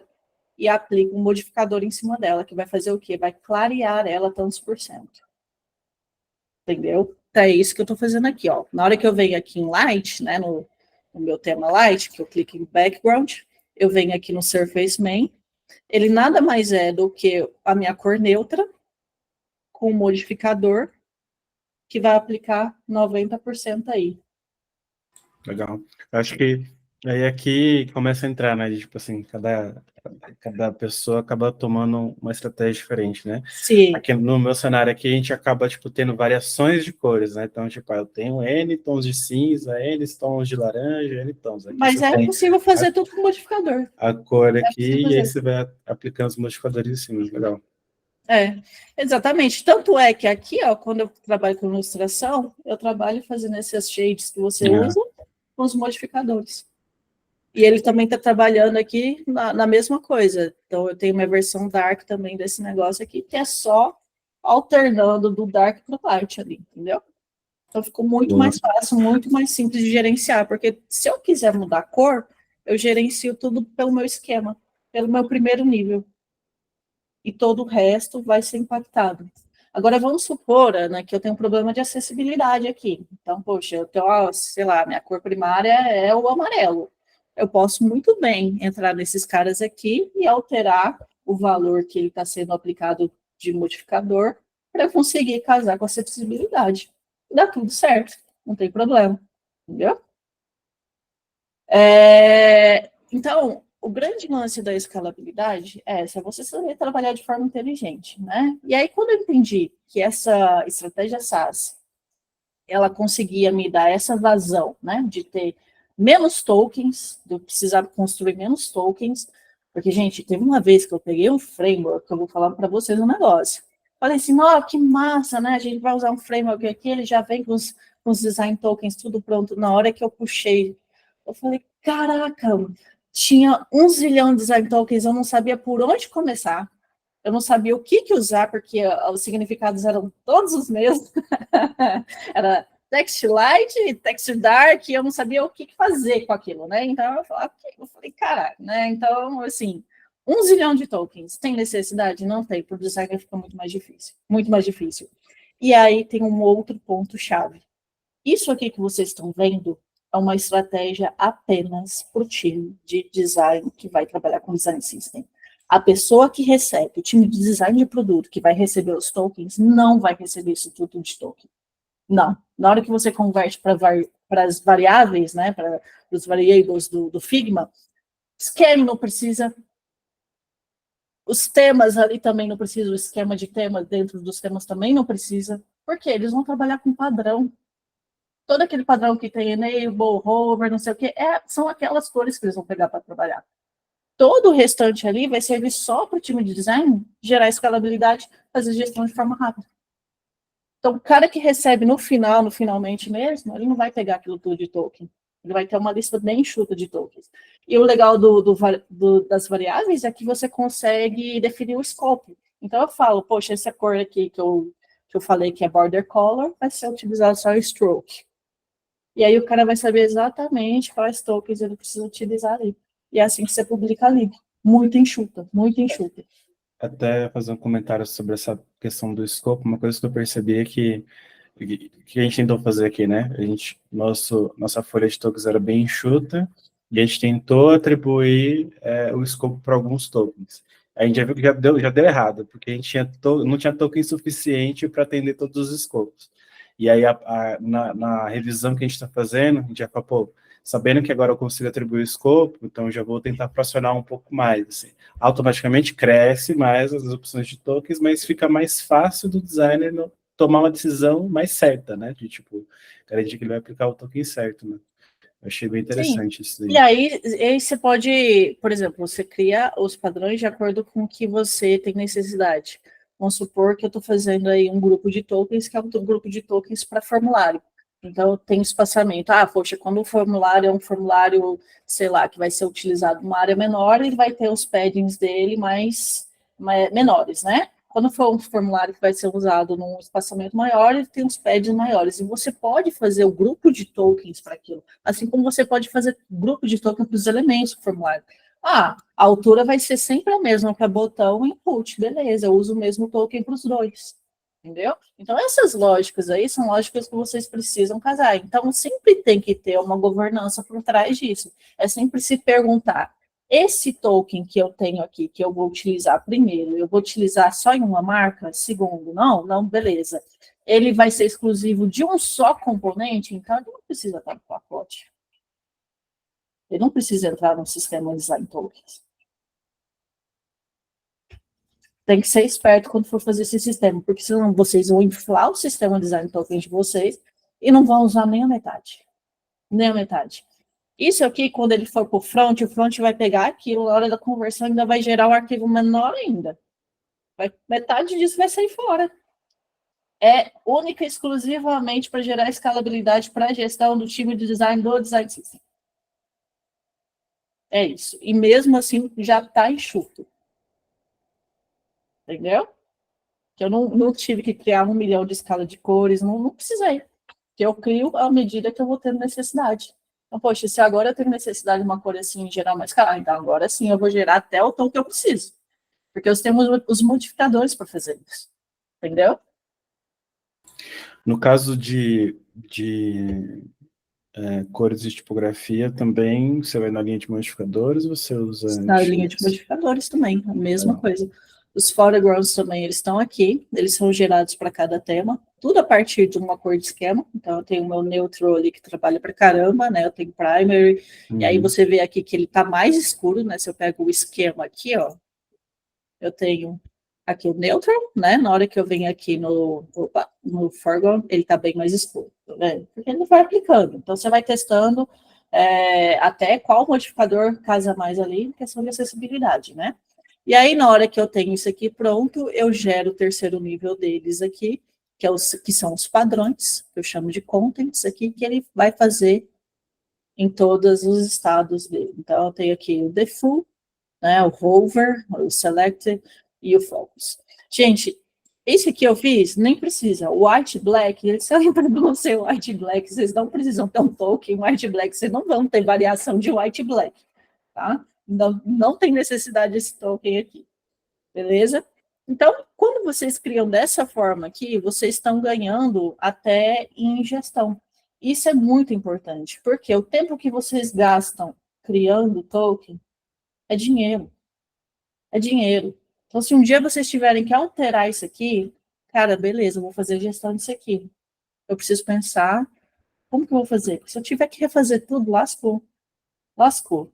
[SPEAKER 2] e aplico um modificador em cima dela, que vai fazer o quê? Vai clarear ela tantos por cento. Entendeu? Então, é isso que eu estou fazendo aqui, ó. Na hora que eu venho aqui em Light, né, no meu tema Light, que eu clico em Background, eu venho aqui no Surface Main, ele nada mais é do que a minha cor neutra com o modificador que vai aplicar 90% aí.
[SPEAKER 1] Legal. Acho que aí aqui começa a entrar, né? Tipo assim, cada pessoa acaba tomando uma estratégia diferente, né?
[SPEAKER 2] Sim.
[SPEAKER 1] Aqui no meu cenário aqui, a gente acaba, tipo, tendo variações de cores, né? Então, tipo, eu tenho N tons de cinza, N tons de laranja, N tons. Aqui
[SPEAKER 2] mas é possível fazer tudo com modificador.
[SPEAKER 1] A cor aqui, e aí você vai aplicando os modificadores em cima. Legal.
[SPEAKER 2] É, exatamente. Tanto é que aqui, ó, quando eu trabalho com ilustração, eu trabalho fazendo esses shades que você usa com os modificadores. E ele também está trabalhando aqui na mesma coisa. Então, eu tenho minha versão dark também desse negócio aqui, que é só alternando do dark para o light ali, entendeu? Então, ficou muito mais fácil, muito mais simples de gerenciar, porque se eu quiser mudar a cor, eu gerencio tudo pelo meu esquema, pelo meu primeiro nível. E todo o resto vai ser impactado. Agora, vamos supor, Ana, que eu tenho um problema de acessibilidade aqui. Então, poxa, eu tenho, sei lá, minha cor primária é o amarelo. Eu posso muito bem entrar nesses caras aqui e alterar o valor que ele está sendo aplicado de modificador para conseguir casar com a acessibilidade. Dá tudo certo, não tem problema, entendeu? Então, o grande lance da escalabilidade é você saber trabalhar de forma inteligente, né? E aí, quando eu entendi que essa estratégia SaaS, ela conseguia me dar essa vazão, né, de ter menos tokens, de eu precisar construir menos tokens, porque, gente, teve uma vez que eu peguei um framework, que eu vou falar para vocês um negócio. Falei assim, ó, que massa, né? A gente vai usar um framework aqui, ele já vem com os design tokens, tudo pronto. Na hora que eu puxei, eu falei, caraca, tinha 1 zilhão de design tokens, eu não sabia por onde começar, eu não sabia o que usar, porque os significados eram todos os mesmos. Era text light, text dark, e eu não sabia o que fazer com aquilo, né? Então eu falei, caralho, né? Então, assim, 1 zilhão de tokens, tem necessidade? Não tem, para o designer fica muito mais difícil, muito mais difícil. E aí tem um outro ponto-chave. Isso aqui que vocês estão vendo, é uma estratégia apenas para o time de design que vai trabalhar com design system. A pessoa que recebe, o time de design de produto que vai receber os tokens, não vai receber isso tudo de token. Não. Na hora que você converte para as variáveis, né, para os variables do Figma, scheme não precisa, os temas ali também não precisa, o esquema de temas dentro dos temas também não precisa, porque eles vão trabalhar com padrão. Todo aquele padrão que tem enable, hover, não sei o que, são aquelas cores que eles vão pegar para trabalhar. Todo o restante ali vai servir só para o time de design gerar escalabilidade, fazer gestão de forma rápida. Então, o cara que recebe no finalmente mesmo, ele não vai pegar aquilo tudo de token. Ele vai ter uma lista bem enxuta de tokens. E o legal das variáveis é que você consegue definir o scope. Então, eu falo, poxa, essa cor aqui que eu falei que é border color, vai ser utilizado só em stroke. E aí o cara vai saber exatamente quais tokens ele precisa utilizar ali. E é assim que você publica ali. Muito enxuta, muito enxuta.
[SPEAKER 1] Até fazer um comentário sobre essa questão do escopo, uma coisa que eu percebi é que a gente tentou fazer aqui, né? Nossa folha de tokens era bem enxuta, e a gente tentou atribuir o escopo para alguns tokens. A gente já viu que já deu errado, porque a gente não tinha token suficiente para atender todos os escopos. E aí, na revisão que a gente está fazendo, a gente já falou, pô, sabendo que agora eu consigo atribuir o escopo, então já vou tentar fracionar um pouco mais. Assim. Automaticamente cresce mais as opções de tokens, mas fica mais fácil do designer tomar uma decisão mais certa, né? De, tipo, garantir que ele vai aplicar o token certo, né? Eu achei bem
[SPEAKER 2] Sim.
[SPEAKER 1] interessante isso daí.
[SPEAKER 2] E aí você pode, por exemplo, você cria os padrões de acordo com o que você tem necessidade. Vamos supor que eu estou fazendo aí um grupo de tokens, que é um grupo de tokens para formulário. Então, tem espaçamento. Ah, poxa, quando o formulário é um formulário, sei lá, que vai ser utilizado numa área menor, ele vai ter os paddings dele mais menores, né? Quando for um formulário que vai ser usado num espaçamento maior, ele tem os paddings maiores. E você pode fazer o grupo de tokens para aquilo. Assim como você pode fazer grupo de token para os elementos do formulário. Ah, a altura vai ser sempre a mesma para botão e input. Beleza, eu uso o mesmo token para os dois. Entendeu? Então, essas lógicas aí são lógicas que vocês precisam casar. Então, sempre tem que ter uma governança por trás disso. É sempre se perguntar, esse token que eu tenho aqui, que eu vou utilizar primeiro, eu vou utilizar só em uma marca? Segundo, não, beleza. Ele vai ser exclusivo de um só componente, então ele não precisa estar no pacote. Ele não precisa entrar no sistema design tokens. Tem que ser esperto quando for fazer esse sistema, porque senão vocês vão inflar o sistema design tokens de vocês e não vão usar nem a metade. Nem a metade. Isso aqui, quando ele for para o front vai pegar aquilo, na hora da conversão ainda vai gerar um arquivo menor ainda. Metade disso vai sair fora. É única e exclusivamente para gerar escalabilidade para a gestão do time de design do design system. É isso. E mesmo assim, já está enxuto. Entendeu? Que eu não tive que criar 1 milhão de escala de cores, não precisei. Que eu crio à medida que eu vou tendo necessidade. Então, poxa, se agora eu tenho necessidade de uma cor assim, gerar uma escala, então agora sim eu vou gerar até o tom que eu preciso. Porque nós temos os modificadores para fazer isso. Entendeu?
[SPEAKER 1] No caso de cores de tipografia, também você vai na linha de modificadores ou você usa
[SPEAKER 2] Na linha de
[SPEAKER 1] NX?
[SPEAKER 2] modificadores também, a mesma coisa. Os foregrounds também, eles estão aqui, eles são gerados para cada tema, tudo a partir de uma cor de esquema. Então, eu tenho o meu neutral ali que trabalha para caramba, né? Eu tenho primary, e aí você vê aqui que ele está mais escuro, né? Se eu pego o esquema aqui, ó, eu tenho aqui o neutral, né? Na hora que eu venho aqui no foreground, ele está bem mais escuro, tá vendo? Porque ele vai aplicando. Então, você vai testando até qual modificador casa mais ali em questão de acessibilidade, né? E aí, na hora que eu tenho isso aqui pronto, eu gero o terceiro nível deles aqui, que são os padrões, que eu chamo de contents aqui, que ele vai fazer em todos os estados dele. Então, eu tenho aqui o default, né, o hover, o select e o focus. Gente, esse aqui eu fiz, nem precisa. O white black, eles sempre vão ser white black, vocês não precisam ter um token white black, vocês não vão ter variação de white black, tá? Não tem necessidade desse token aqui, beleza? Então, quando vocês criam dessa forma aqui, vocês estão ganhando até em gestão. Isso é muito importante, porque o tempo que vocês gastam criando token é dinheiro. É dinheiro. Então, se um dia vocês tiverem que alterar isso aqui, cara, beleza, eu vou fazer a gestão disso aqui. Eu preciso pensar como que eu vou fazer. Porque se eu tiver que refazer tudo, lascou. Lascou.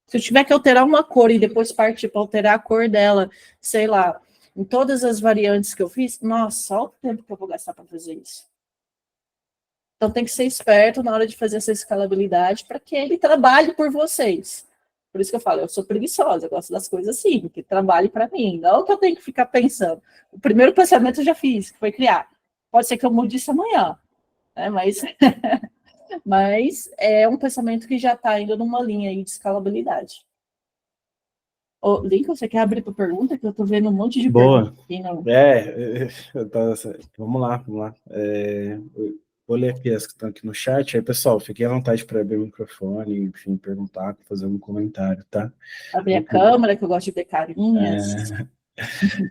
[SPEAKER 2] Se eu tiver que alterar uma cor e depois partir para alterar a cor dela, sei lá, em todas as variantes que eu fiz, nossa, olha o tempo que eu vou gastar para fazer isso. Então tem que ser esperto na hora de fazer essa escalabilidade para que ele trabalhe por vocês. Por isso que eu falo, eu sou preguiçosa, eu gosto das coisas assim, que trabalhe para mim, não que eu tenho que ficar pensando. O primeiro pensamento eu já fiz, que foi criar. Pode ser que eu mude isso amanhã, né? Mas é um pensamento que já está indo numa linha aí de escalabilidade. Ô, Lincoln, você quer abrir para pergunta? Que eu estou vendo um monte de
[SPEAKER 1] Boa.
[SPEAKER 2] perguntas aqui. Não...
[SPEAKER 1] Vamos lá. Vou ler aqui as que estão aqui no chat. Aí, pessoal, fiquem à vontade para abrir o microfone, enfim, perguntar, fazer um comentário, tá?
[SPEAKER 2] Abrir a câmera, que eu gosto de ver carinhas.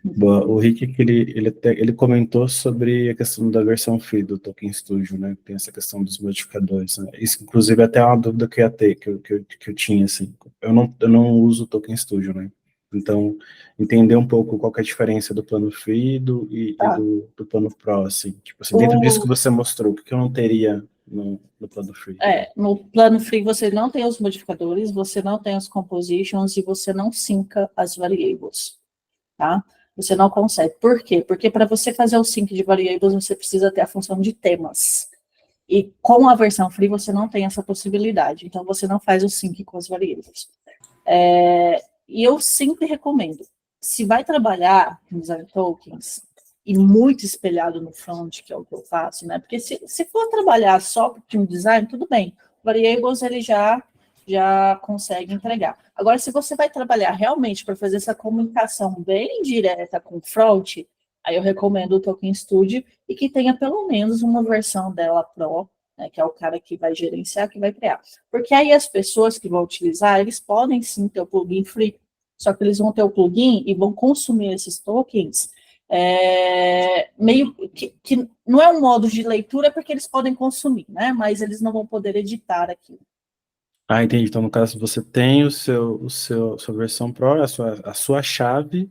[SPEAKER 1] Boa. O Rick, que ele comentou sobre a questão da versão free do Token Studio, né? Tem essa questão dos modificadores, né? Isso, inclusive, até é uma dúvida que eu ia ter, que eu tinha, assim. Eu não uso o Token Studio, né? Então, entender um pouco qual que é a diferença do plano free e
[SPEAKER 2] Tá.
[SPEAKER 1] do plano pro, assim. Tipo assim, dentro disso que você mostrou, o que eu não teria no plano free?
[SPEAKER 2] No plano free você não tem os modificadores, você não tem os compositions e você não sinca as variables, tá? Você não consegue. Por quê? Porque para você fazer o sync de variables, você precisa ter a função de temas. E com a versão free, você não tem essa possibilidade. Então, você não faz o sync com as variables. E eu sempre recomendo, se vai trabalhar com design tokens, e muito espelhado no front, que é o que eu faço, né? Porque se for trabalhar só com design, tudo bem. Variables ele já consegue entregar. Agora, se você vai trabalhar realmente para fazer essa comunicação bem direta com o front, aí eu recomendo o Token Studio e que tenha pelo menos uma versão dela Pro, né, que é o cara que vai gerenciar, que vai criar. Porque aí as pessoas que vão utilizar, eles podem sim ter o plugin free, só que eles vão ter o plugin e vão consumir esses tokens meio que não é um modo de leitura porque eles podem consumir, né? Mas eles não vão poder editar aquilo.
[SPEAKER 1] Ah, entendi. Então, no caso, você tem sua versão Pro, a sua chave,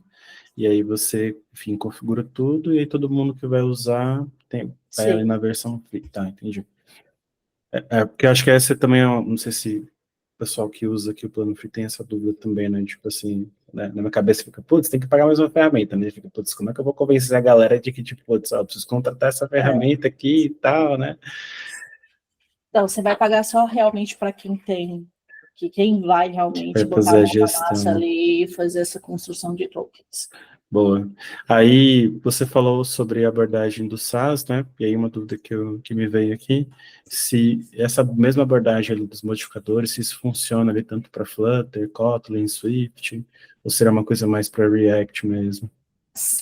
[SPEAKER 1] e aí você, enfim, configura tudo, e aí todo mundo que vai usar vai ali
[SPEAKER 2] Sim.
[SPEAKER 1] na versão free. Tá, entendi. Porque eu acho que essa também, não sei se o pessoal que usa aqui o plano free tem essa dúvida também, né? Tipo assim, né? Na minha cabeça fica, putz, tem que pagar mais uma ferramenta, né? Fica, putz, como é que eu vou convencer a galera de que, tipo, putz, eu preciso contratar essa ferramenta aqui e tal, né?
[SPEAKER 2] Então, você vai pagar só realmente para quem tem, que quem vai realmente
[SPEAKER 1] Vai
[SPEAKER 2] botar a
[SPEAKER 1] fazer a
[SPEAKER 2] mão na
[SPEAKER 1] gestão,
[SPEAKER 2] massa
[SPEAKER 1] né?
[SPEAKER 2] ali e fazer essa construção de tokens.
[SPEAKER 1] Boa. Aí você falou sobre a abordagem do SaaS, né? E aí uma dúvida que me veio aqui, se essa mesma abordagem ali dos modificadores, se isso funciona ali tanto para Flutter, Kotlin, Swift, ou será uma coisa mais para React mesmo?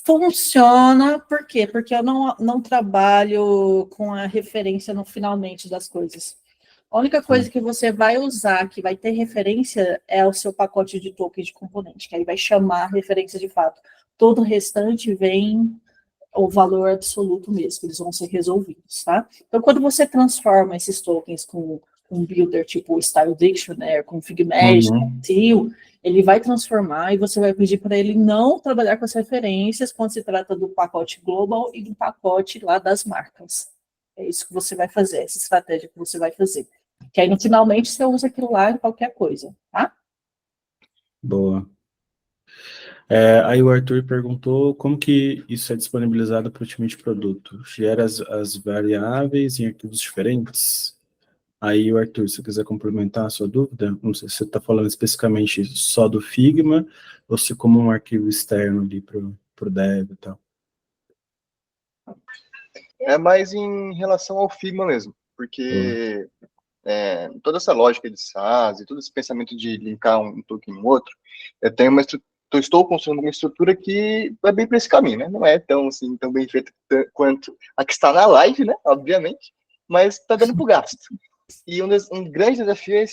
[SPEAKER 2] Funciona, por quê? Porque eu não trabalho com a referência no finalmente das coisas. A única coisa que você vai usar, que vai ter referência, é o seu pacote de token de componente, que aí vai chamar a referência de fato. Todo o restante vem o valor absoluto mesmo, eles vão ser resolvidos, tá? Então, quando você transforma esses tokens com um builder tipo Style Dictionary, com Figmagic,
[SPEAKER 1] Uhum.
[SPEAKER 2] Teal, ele vai transformar e você vai pedir para ele não trabalhar com as referências quando se trata do pacote global e do pacote lá das marcas. É isso que você vai fazer, essa estratégia que você vai fazer. Que aí, no finalmente, você usa aquilo lá em qualquer coisa, tá?
[SPEAKER 1] Boa. Aí o Arthur perguntou como que isso é disponibilizado para o time de produto. Gera as variáveis em arquivos diferentes? Aí, Arthur, se você quiser complementar a sua dúvida, não sei se você está falando especificamente só do Figma, ou se como um arquivo externo ali para o dev e tal.
[SPEAKER 3] É mais em relação ao Figma mesmo, porque toda essa lógica de SaaS e todo esse pensamento de linkar um token no outro, eu estou construindo uma estrutura que é bem para esse caminho, né? Não é tão bem feita quanto a que está na live, né? Obviamente, mas está dando para o gasto. E um grande desafio é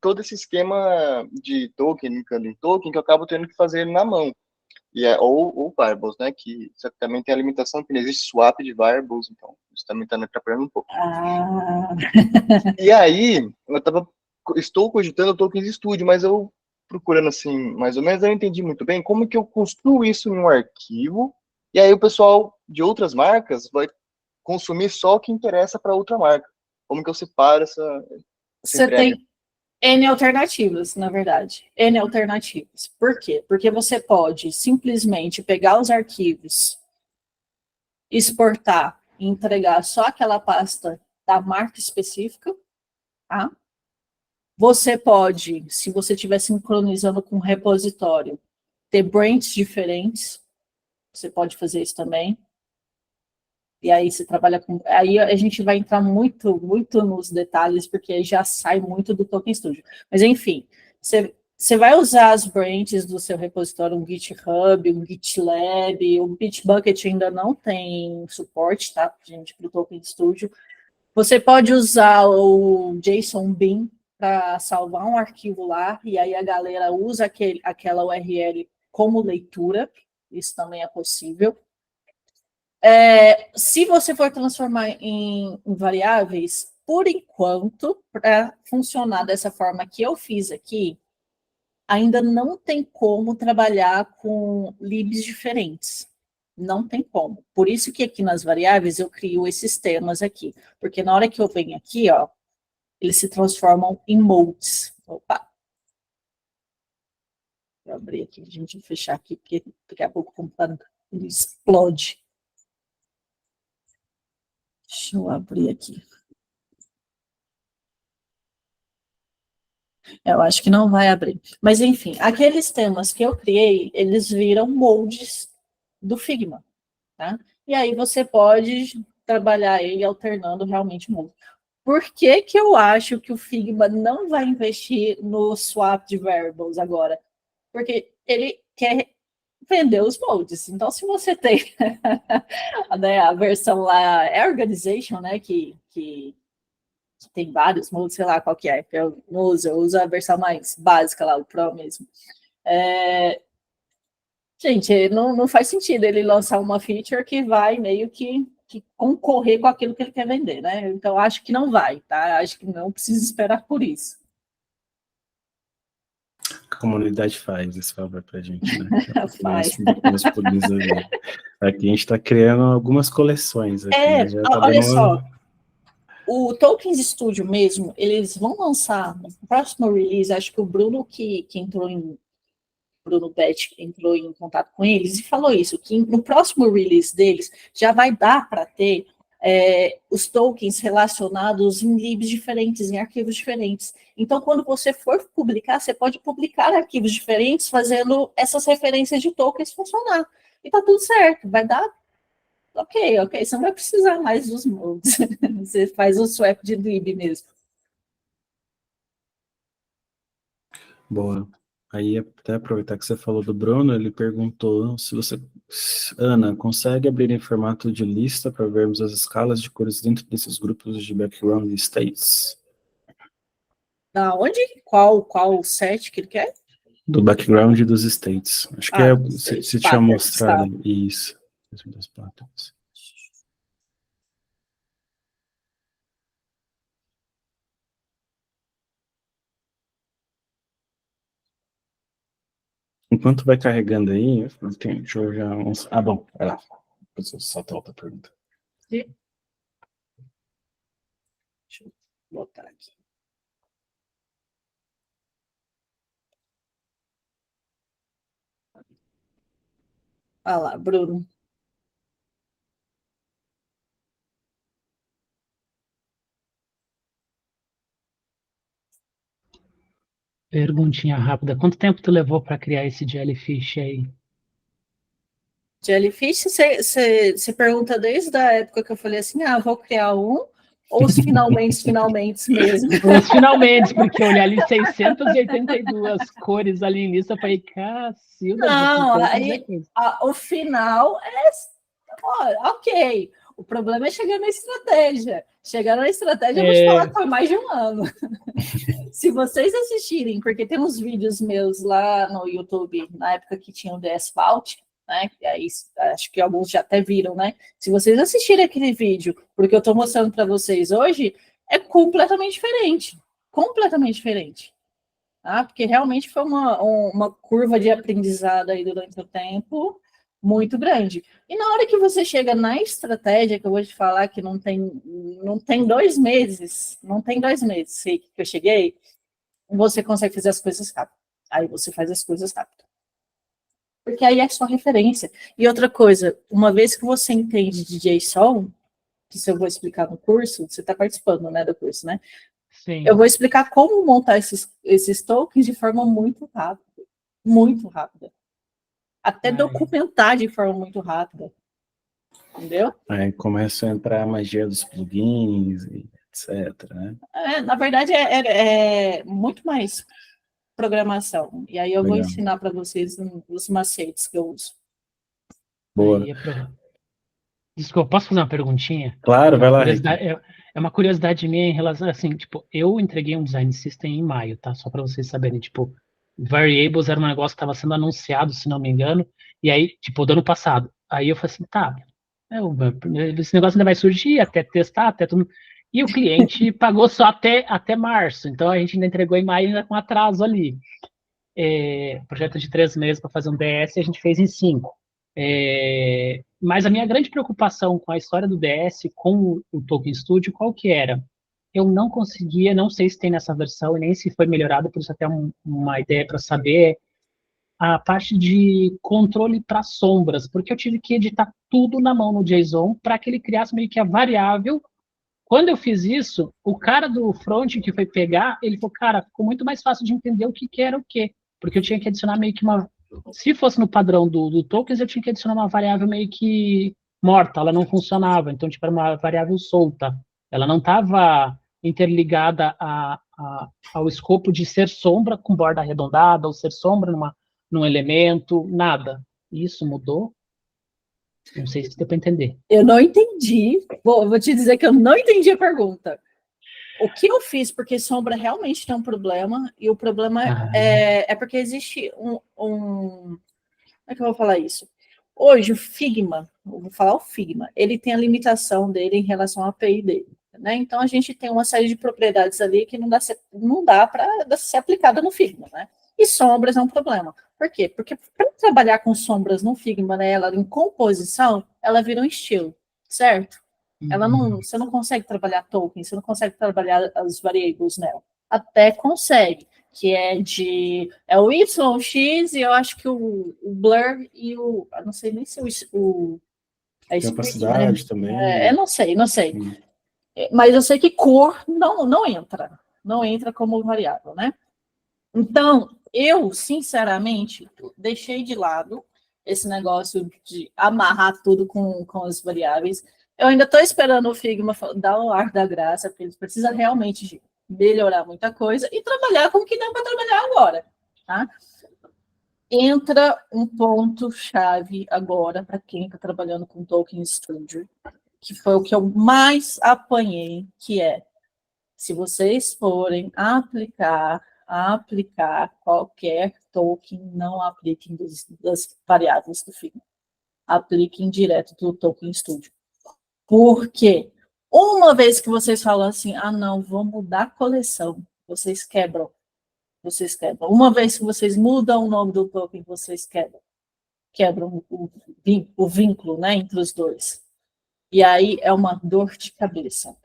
[SPEAKER 3] todo esse esquema de token, linkando em token, que eu acabo tendo que fazer na mão. ou variables, né? Que você também tem a limitação que não existe swap de variables, então isso também está me atrapalhando um pouco.
[SPEAKER 2] Ah.
[SPEAKER 3] E aí, estou cogitando o Tokens Studio, mas eu procurando assim, mais ou menos, eu não entendi muito bem como que eu construo isso em um arquivo, e aí o pessoal de outras marcas vai consumir só o que interessa para outra marca. Como que eu separo essa
[SPEAKER 2] Você
[SPEAKER 3] entrega?
[SPEAKER 2] tem N alternativas, na verdade. N alternativas. Por quê? Porque você pode simplesmente pegar os arquivos, exportar e entregar só aquela pasta da marca específica, tá? Você pode, se você estiver sincronizando com o repositório, ter branches diferentes. Você pode fazer isso também. E aí você trabalha com... Aí a gente vai entrar muito nos detalhes, porque aí já sai muito do Token Studio. Mas, enfim, você vai usar as branches do seu repositório, um GitHub, um GitLab, o Bitbucket ainda não tem suporte, tá, gente, para o Token Studio. Você pode usar o JSON Bin para salvar um arquivo lá, e aí a galera usa aquela URL como leitura, isso também é possível. Se você for transformar em variáveis, por enquanto, para funcionar dessa forma que eu fiz aqui, ainda não tem como trabalhar com libs diferentes. Não tem como. Por isso que aqui nas variáveis eu crio esses temas aqui. Porque na hora que eu venho aqui, ó, eles se transformam em modes. Opa! Vou abrir aqui, a gente vai fechar aqui, porque daqui a pouco o computador ele explode. Deixa eu abrir aqui. Eu acho que não vai abrir. Mas, enfim, aqueles temas que eu criei, eles viram moldes do Figma, tá? E aí você pode trabalhar ele alternando realmente molde. Por que que eu acho que o Figma não vai investir no swap de variables agora? Porque ele quer vender os moldes. Então, se você tem né, a versão lá, é Organization, né, que tem vários moldes, sei lá qual que é, que eu uso a versão mais básica lá, o Pro mesmo. Gente, não faz sentido ele lançar uma feature que vai meio que concorrer com aquilo que ele quer vender, né? Então, acho que não vai, tá? Acho que não precisa esperar por isso.
[SPEAKER 1] A comunidade faz esse favor pra gente, né?
[SPEAKER 2] Faz.
[SPEAKER 1] Aqui a gente está criando algumas coleções. Aqui, né? Já tá
[SPEAKER 2] olha só, o Tokens Studio mesmo, eles vão lançar no próximo release, acho que o Bruno que entrou em Bruno Betti entrou em contato com eles e falou isso, que no próximo release deles já vai dar para ter os tokens relacionados em libs diferentes, em arquivos diferentes. Então, quando você for publicar, você pode publicar arquivos diferentes fazendo essas referências de tokens funcionar. E tá tudo certo, vai dar ok, você não vai precisar mais dos moldes. Você faz o swap de lib mesmo.
[SPEAKER 1] Boa. Aí, até aproveitar que você falou do Bruno, ele perguntou se você, Ana, consegue abrir em formato de lista para vermos as escalas de cores dentro desses grupos de background states?
[SPEAKER 2] Da onde? Qual set que ele quer?
[SPEAKER 1] Do background dos states. Acho que se tinha mostrado isso. Das patterns. Enquanto vai carregando aí, deixa eu já... bom, vai lá. Depois eu solto a outra pergunta.
[SPEAKER 2] Deixa eu botar aqui. Olha lá, Bruno.
[SPEAKER 4] Perguntinha rápida. Quanto tempo tu levou para criar esse jellyfish aí?
[SPEAKER 2] Jellyfish, você pergunta desde a época que eu falei assim, vou criar um, ou os finalmente mesmo?
[SPEAKER 4] Os finalmente, porque eu olhei ali 682 cores ali em lista, falei, cacilda.
[SPEAKER 2] Não, aí o final ok. O problema é chegar na estratégia. Chegar na estratégia, eu vou te falar que foi mais de um ano. Se vocês assistirem, porque tem uns vídeos meus lá no YouTube, na época que tinha o DS Vault, né? E aí, acho que alguns já até viram, né? Se vocês assistirem aquele vídeo, porque eu estou mostrando para vocês hoje, é completamente diferente. Completamente diferente. Tá? Porque realmente foi uma curva de aprendizado aí durante o tempo muito grande. E na hora que você chega na estratégia, que eu vou te falar que não tem 2 meses, não tem 2 meses que eu cheguei, você consegue fazer as coisas rápido. Aí você faz as coisas rápido. Porque aí é só referência. E outra coisa, uma vez que você entende de JSON, que isso eu vou explicar no curso, você está participando, né, do curso, né?
[SPEAKER 4] Sim.
[SPEAKER 2] Eu vou explicar como montar esses tokens de forma muito rápida. Muito rápida. Até documentar de forma muito rápida. Entendeu?
[SPEAKER 1] Aí começa a entrar a magia dos plugins, e etc, né?
[SPEAKER 2] Na verdade, é muito mais programação. E aí eu vou
[SPEAKER 1] Legal.
[SPEAKER 2] ensinar para vocês os macetes que eu uso.
[SPEAKER 1] Boa.
[SPEAKER 4] Desculpa, posso fazer uma perguntinha?
[SPEAKER 1] Claro, vai lá, Rick.
[SPEAKER 4] É uma curiosidade minha em relação, assim, tipo, eu entreguei um design system em maio, tá? Só para vocês saberem, tipo, variables era um negócio que estava sendo anunciado, se não me engano, e aí, tipo, do ano passado. Aí eu falei assim, tá, esse negócio ainda vai surgir, até testar, até tudo. E o cliente pagou só até março, então a gente ainda entregou em maio ainda com atraso ali. Projeto de 3 meses para fazer um DS, a gente fez em 5. Mas a minha grande preocupação com a história do DS, com o Token Studio, qual que era? Eu não conseguia, não sei se tem nessa versão e nem se foi melhorado, por isso até uma ideia para saber, a parte de controle para sombras, porque eu tive que editar tudo na mão no JSON para que ele criasse meio que a variável. Quando eu fiz isso, o cara do front que foi pegar, ele falou, cara, ficou muito mais fácil de entender o que era o quê, porque eu tinha que adicionar meio que uma... Se fosse no padrão do tokens, eu tinha que adicionar uma variável meio que morta, ela não funcionava, então tipo, era uma variável solta. Ela não estava interligada ao escopo de ser sombra com borda arredondada, ou ser sombra num elemento, nada. Isso mudou? Não sei se deu para entender.
[SPEAKER 2] Eu não entendi. Vou te dizer que eu não entendi a pergunta. O que eu fiz, porque sombra realmente tem um problema, e o problema é porque existe como é que eu vou falar isso? Hoje, o Figma, eu vou falar o Figma, ele tem a limitação dele em relação à API dele. Né? Então, a gente tem uma série de propriedades ali que não dá para ser aplicada no Figma. Né? E sombras é um problema. Por quê? Porque para trabalhar com sombras no Figma, né, ela em composição, ela vira um estilo, certo? Você não consegue trabalhar token, você não consegue trabalhar as variables nela. Até consegue, que é o YX e eu acho que o blur e o... Eu não sei nem se a
[SPEAKER 1] capacidade, né? Também.
[SPEAKER 2] Não sei. Mas eu sei que cor não entra. Não entra como variável, né? Então, eu, sinceramente, deixei de lado esse negócio de amarrar tudo com as variáveis. Eu ainda estou esperando o Figma dar o ar da graça, porque ele precisa realmente melhorar muita coisa e trabalhar com o que dá para trabalhar agora. Tá? Entra um ponto-chave agora para quem está trabalhando com Token Studio, que foi o que eu mais apanhei, que é, se vocês forem aplicar qualquer token, não apliquem das variáveis do Figma. Apliquem direto do Token Studio. Por quê? Uma vez que vocês falam assim, não, vou mudar a coleção, vocês quebram. Uma vez que vocês mudam o nome do token, vocês quebram o vínculo, né, entre os dois. E aí é uma dor de cabeça.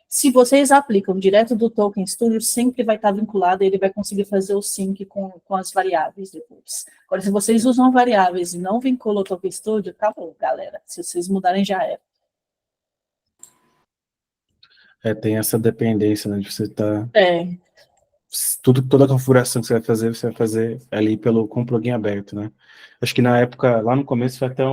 [SPEAKER 2] Se vocês aplicam direto do Token Studio, sempre vai estar vinculado, ele vai conseguir fazer o sync com as variáveis depois. Agora, se vocês usam variáveis e não vinculam o Token Studio, acabou, galera. Se vocês mudarem, já é.
[SPEAKER 1] Tem essa dependência, né, de você estar...
[SPEAKER 2] Toda
[SPEAKER 1] a configuração que você vai fazer ali com o plugin aberto, né? Acho que na época, lá no começo, foi até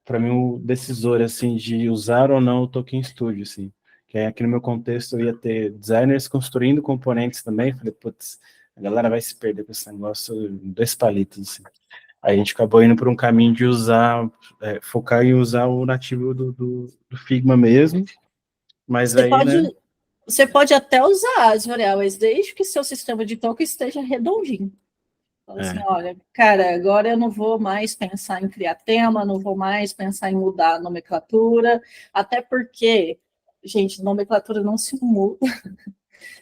[SPEAKER 1] para mim, o decisor, assim, de usar ou não o Token Studio, assim. Que aqui no meu contexto, eu ia ter designers construindo componentes também. Falei, putz, a galera vai se perder com esse negócio, 2 palitos, assim. Aí a gente acabou indo por um caminho de focar em usar o nativo do Figma mesmo. Mas
[SPEAKER 2] você pode até usar as variáveis, desde que seu sistema de token esteja redondinho. Fala assim, olha, cara, agora eu não vou mais pensar em criar tema, não vou mais pensar em mudar a nomenclatura, até porque, gente, nomenclatura não se muda.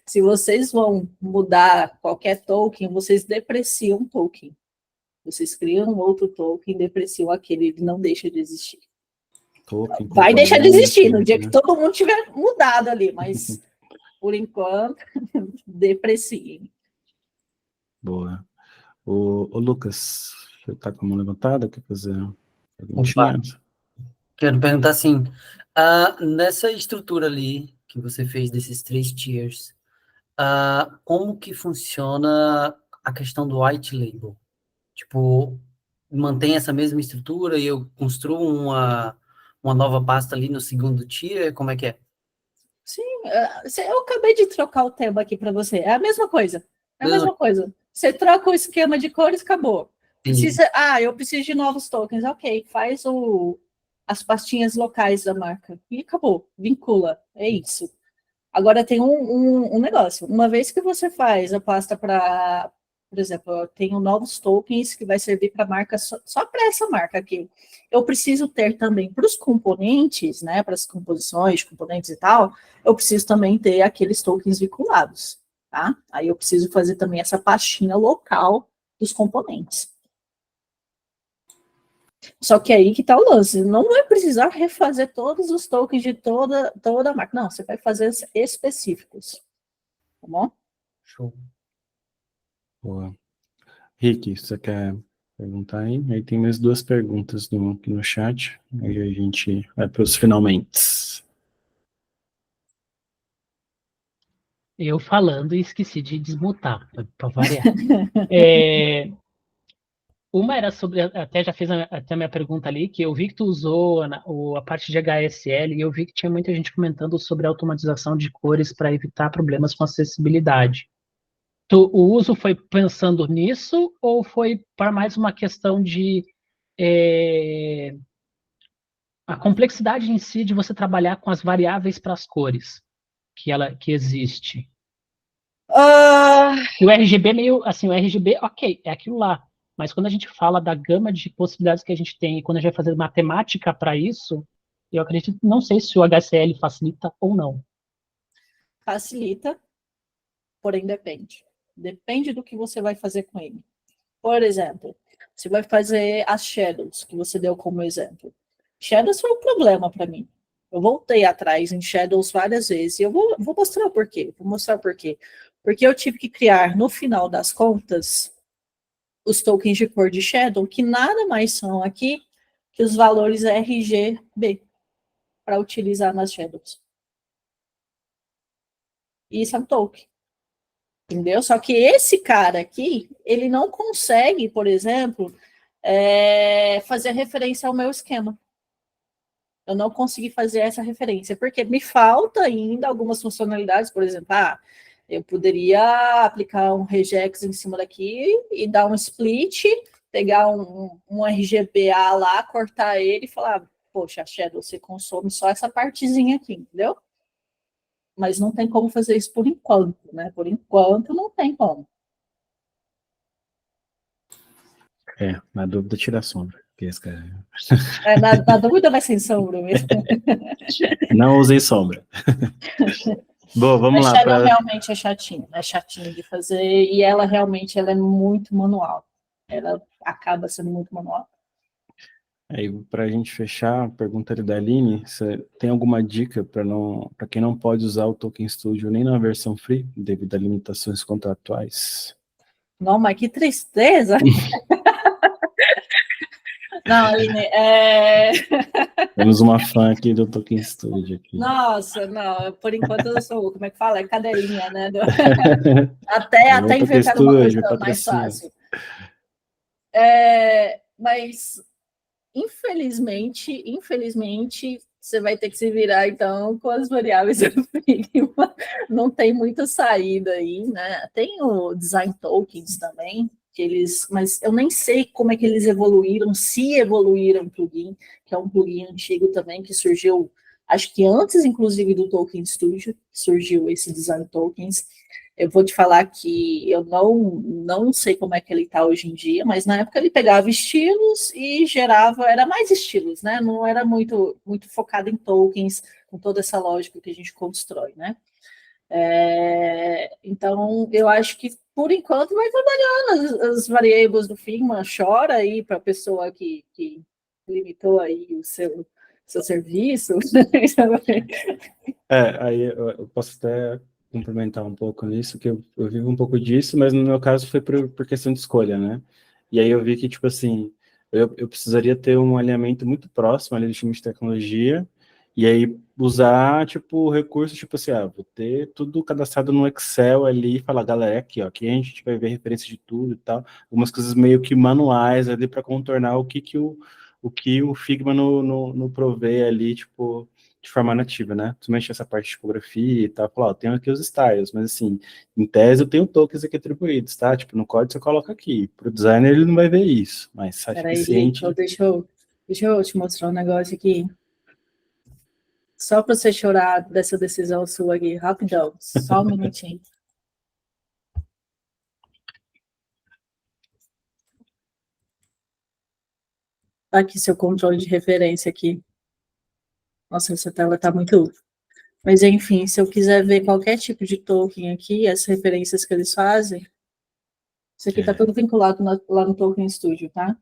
[SPEAKER 2] Se vocês vão mudar qualquer token, vocês depreciam o token. Vocês criam um outro token, depreciam aquele, ele não deixa de existir.
[SPEAKER 1] Token,
[SPEAKER 2] Vai deixar de existir no dia
[SPEAKER 1] né?
[SPEAKER 2] que todo mundo tiver mudado ali, mas por enquanto, depreciem.
[SPEAKER 1] Boa. O Lucas, você tá com a mão levantada? Quer fazer uma
[SPEAKER 5] Opa,
[SPEAKER 1] perguntinha?
[SPEAKER 5] quero perguntar assim, nessa estrutura ali que você fez desses 3 tiers, como que funciona a questão do white label? Tipo, mantém essa mesma estrutura e eu construo uma nova pasta ali no segundo tier? Como é que é?
[SPEAKER 2] Sim, eu acabei de trocar o tema aqui para você. É a mesma coisa. É a mesma coisa. Você troca o esquema de cores, acabou. Eu preciso de novos tokens. Ok, faz as pastinhas locais da marca. E acabou. Vincula. É isso. Agora tem um negócio. Uma vez que você faz a pasta para, por exemplo, eu tenho novos tokens que vai servir para marca só para essa marca aqui. Eu preciso ter também para os componentes, né, para as composições, componentes e tal, eu preciso também ter aqueles tokens vinculados, tá? Aí eu preciso fazer também essa pastinha local dos componentes. Só que aí que está o lance, não vai precisar refazer todos os tokens de toda a marca. Não, você vai fazer específicos. Tá bom?
[SPEAKER 5] Show.
[SPEAKER 1] Boa. Rick, você quer perguntar aí? Aí tem mais 2 perguntas aqui no chat. Aí a gente vai para os finalmente.
[SPEAKER 4] Eu falando e esqueci de desmutar, para variar. Uma era sobre, até já fiz até a minha pergunta ali, que eu vi que tu usou a parte de HSL e eu vi que tinha muita gente comentando sobre a automatização de cores para evitar problemas com acessibilidade. O uso foi pensando nisso ou foi para mais uma questão de a complexidade em si de você trabalhar com as variáveis para as cores que existe? E o RGB meio assim, o RGB, ok, é aquilo lá. Mas quando a gente fala da gama de possibilidades que a gente tem, e quando a gente vai fazer matemática para isso, eu acredito, não sei se o HCL facilita ou não.
[SPEAKER 2] Facilita, porém depende. Depende do que você vai fazer com ele. Por exemplo, você vai fazer as shadows, que você deu como exemplo. Shadows foi um problema para mim. Eu voltei atrás em shadows várias vezes, e eu vou mostrar o porquê. Vou mostrar o porquê. Porque eu tive que criar, no final das contas, os tokens de cor de shadow, que nada mais são aqui que os valores RGB, para utilizar nas shadows. E isso é um token. Entendeu? Só que esse cara aqui, ele não consegue, por exemplo, fazer referência ao meu esquema. Eu não consegui fazer essa referência, porque me falta ainda algumas funcionalidades, por exemplo, eu poderia aplicar um regex em cima daqui e dar um split, pegar um RGBA lá, cortar ele e falar, poxa, Shadow, você consome só essa partezinha aqui, entendeu? Mas não tem como fazer isso por enquanto, né? Por enquanto não tem como.
[SPEAKER 1] Na dúvida, tira a sombra.
[SPEAKER 2] Na dúvida vai sem sombra mesmo.
[SPEAKER 1] Não usei sombra. Bom, vamos lá.
[SPEAKER 2] Shadow realmente é chatinho de fazer, e ela realmente é muito manual. Ela acaba sendo muito manual.
[SPEAKER 1] Aí, para a gente fechar, a pergunta da Aline, você tem alguma dica para quem não pode usar o Token Studio nem na versão free, devido a limitações contratuais?
[SPEAKER 2] Não, mas que tristeza! Não, Aline,
[SPEAKER 1] Temos uma fã aqui do Token Studio. Aqui.
[SPEAKER 2] Nossa, não, por enquanto eu sou, como é que fala? É cadelinha, né? Até inventar uma coisa mais fácil. Mas, infelizmente, você vai ter que se virar, então, com as variáveis não tem muita saída aí, né? Tem o Design Tokens também, mas eu nem sei como é que eles evoluíram, se evoluíram o plugin, que é um plugin antigo também, que surgiu Acho que antes, inclusive, do Tolkien Studio, surgiu esse design tokens. Eu vou te falar que eu não sei como é que ele está hoje em dia, mas na época ele pegava estilos e gerava, era mais estilos, né? Não era muito focado em tokens, com toda essa lógica que a gente constrói, né? Então, eu acho que, por enquanto, vai trabalhando as variables do Figma, chora aí para a pessoa que limitou aí o seu serviço.
[SPEAKER 1] Aí eu posso até complementar um pouco nisso, que eu vivo um pouco disso, mas no meu caso foi por questão de escolha, né? E aí eu vi que, tipo assim, eu precisaria ter um alinhamento muito próximo ali do time de tecnologia, e aí usar, tipo, recursos, tipo assim, vou ter tudo cadastrado no Excel ali, e falar, galera, aqui, ó, aqui a gente vai ver referência de tudo e tal, algumas coisas meio que manuais ali para contornar o que o Figma no provê ali, tipo, de forma nativa, né? Principalmente essa parte de tipografia e tal. Falar, eu tenho aqui os styles, mas assim, em tese eu tenho tokens aqui atribuídos, tá? Tipo, no código você coloca aqui. Para o designer ele não vai ver isso, mas fica
[SPEAKER 2] Peraí,
[SPEAKER 1] ciente.
[SPEAKER 2] Rico, deixa eu te mostrar um negócio aqui. Só para você chorar dessa decisão sua aqui, rapidão, só um minutinho. Tá aqui seu controle de referência aqui. Nossa, essa tela tá muito... Mas, enfim, se eu quiser ver qualquer tipo de token aqui, as referências que eles fazem, isso aqui tá tudo vinculado lá no Token Studio, tá?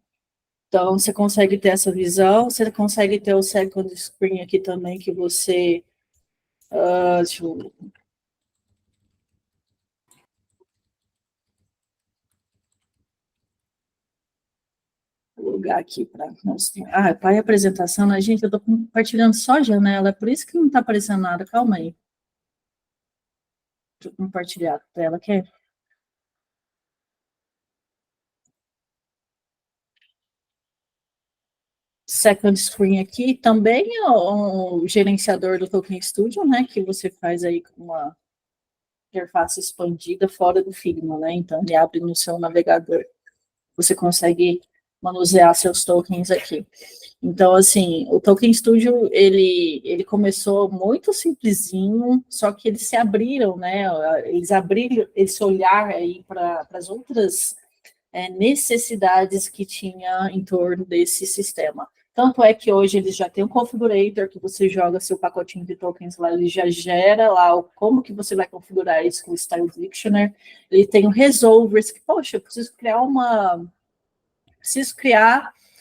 [SPEAKER 2] Então, você consegue ter essa visão, você consegue ter o second screen aqui também, que você... deixa eu... lugar aqui para mostrar. Para a apresentação, né? Gente, eu estou compartilhando só a janela, é por isso que não está aparecendo nada. Calma aí. Deixa eu compartilhar a tela, quer? Second screen aqui também é o gerenciador do Token Studio, né? Que você faz aí com uma interface expandida fora do Figma, né? Então, ele abre no seu navegador. Você consegue manusear seus tokens aqui. Então, assim, o Token Studio, ele começou muito simplesinho, só que eles se abriram, né? Eles abriram esse olhar aí para as outras necessidades que tinha em torno desse sistema. Tanto é que hoje eles já têm um configurator que você joga seu pacotinho de tokens lá, ele já gera lá como que você vai configurar isso com o Style Dictionary. Ele tem o Resolvers, que, poxa, eu preciso criar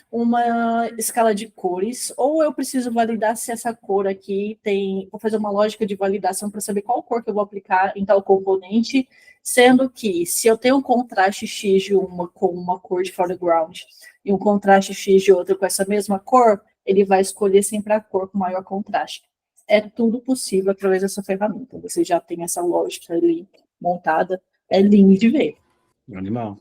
[SPEAKER 2] uma escala de cores, ou eu preciso validar se essa cor aqui tem... Vou fazer uma lógica de validação para saber qual cor que eu vou aplicar em tal componente, sendo que se eu tenho um contraste X de uma com uma cor de foreground e um contraste X de outra com essa mesma cor, ele vai escolher sempre a cor com maior contraste. É tudo possível através dessa ferramenta. Você já tem essa lógica ali montada, é lindo de ver.
[SPEAKER 1] Animal.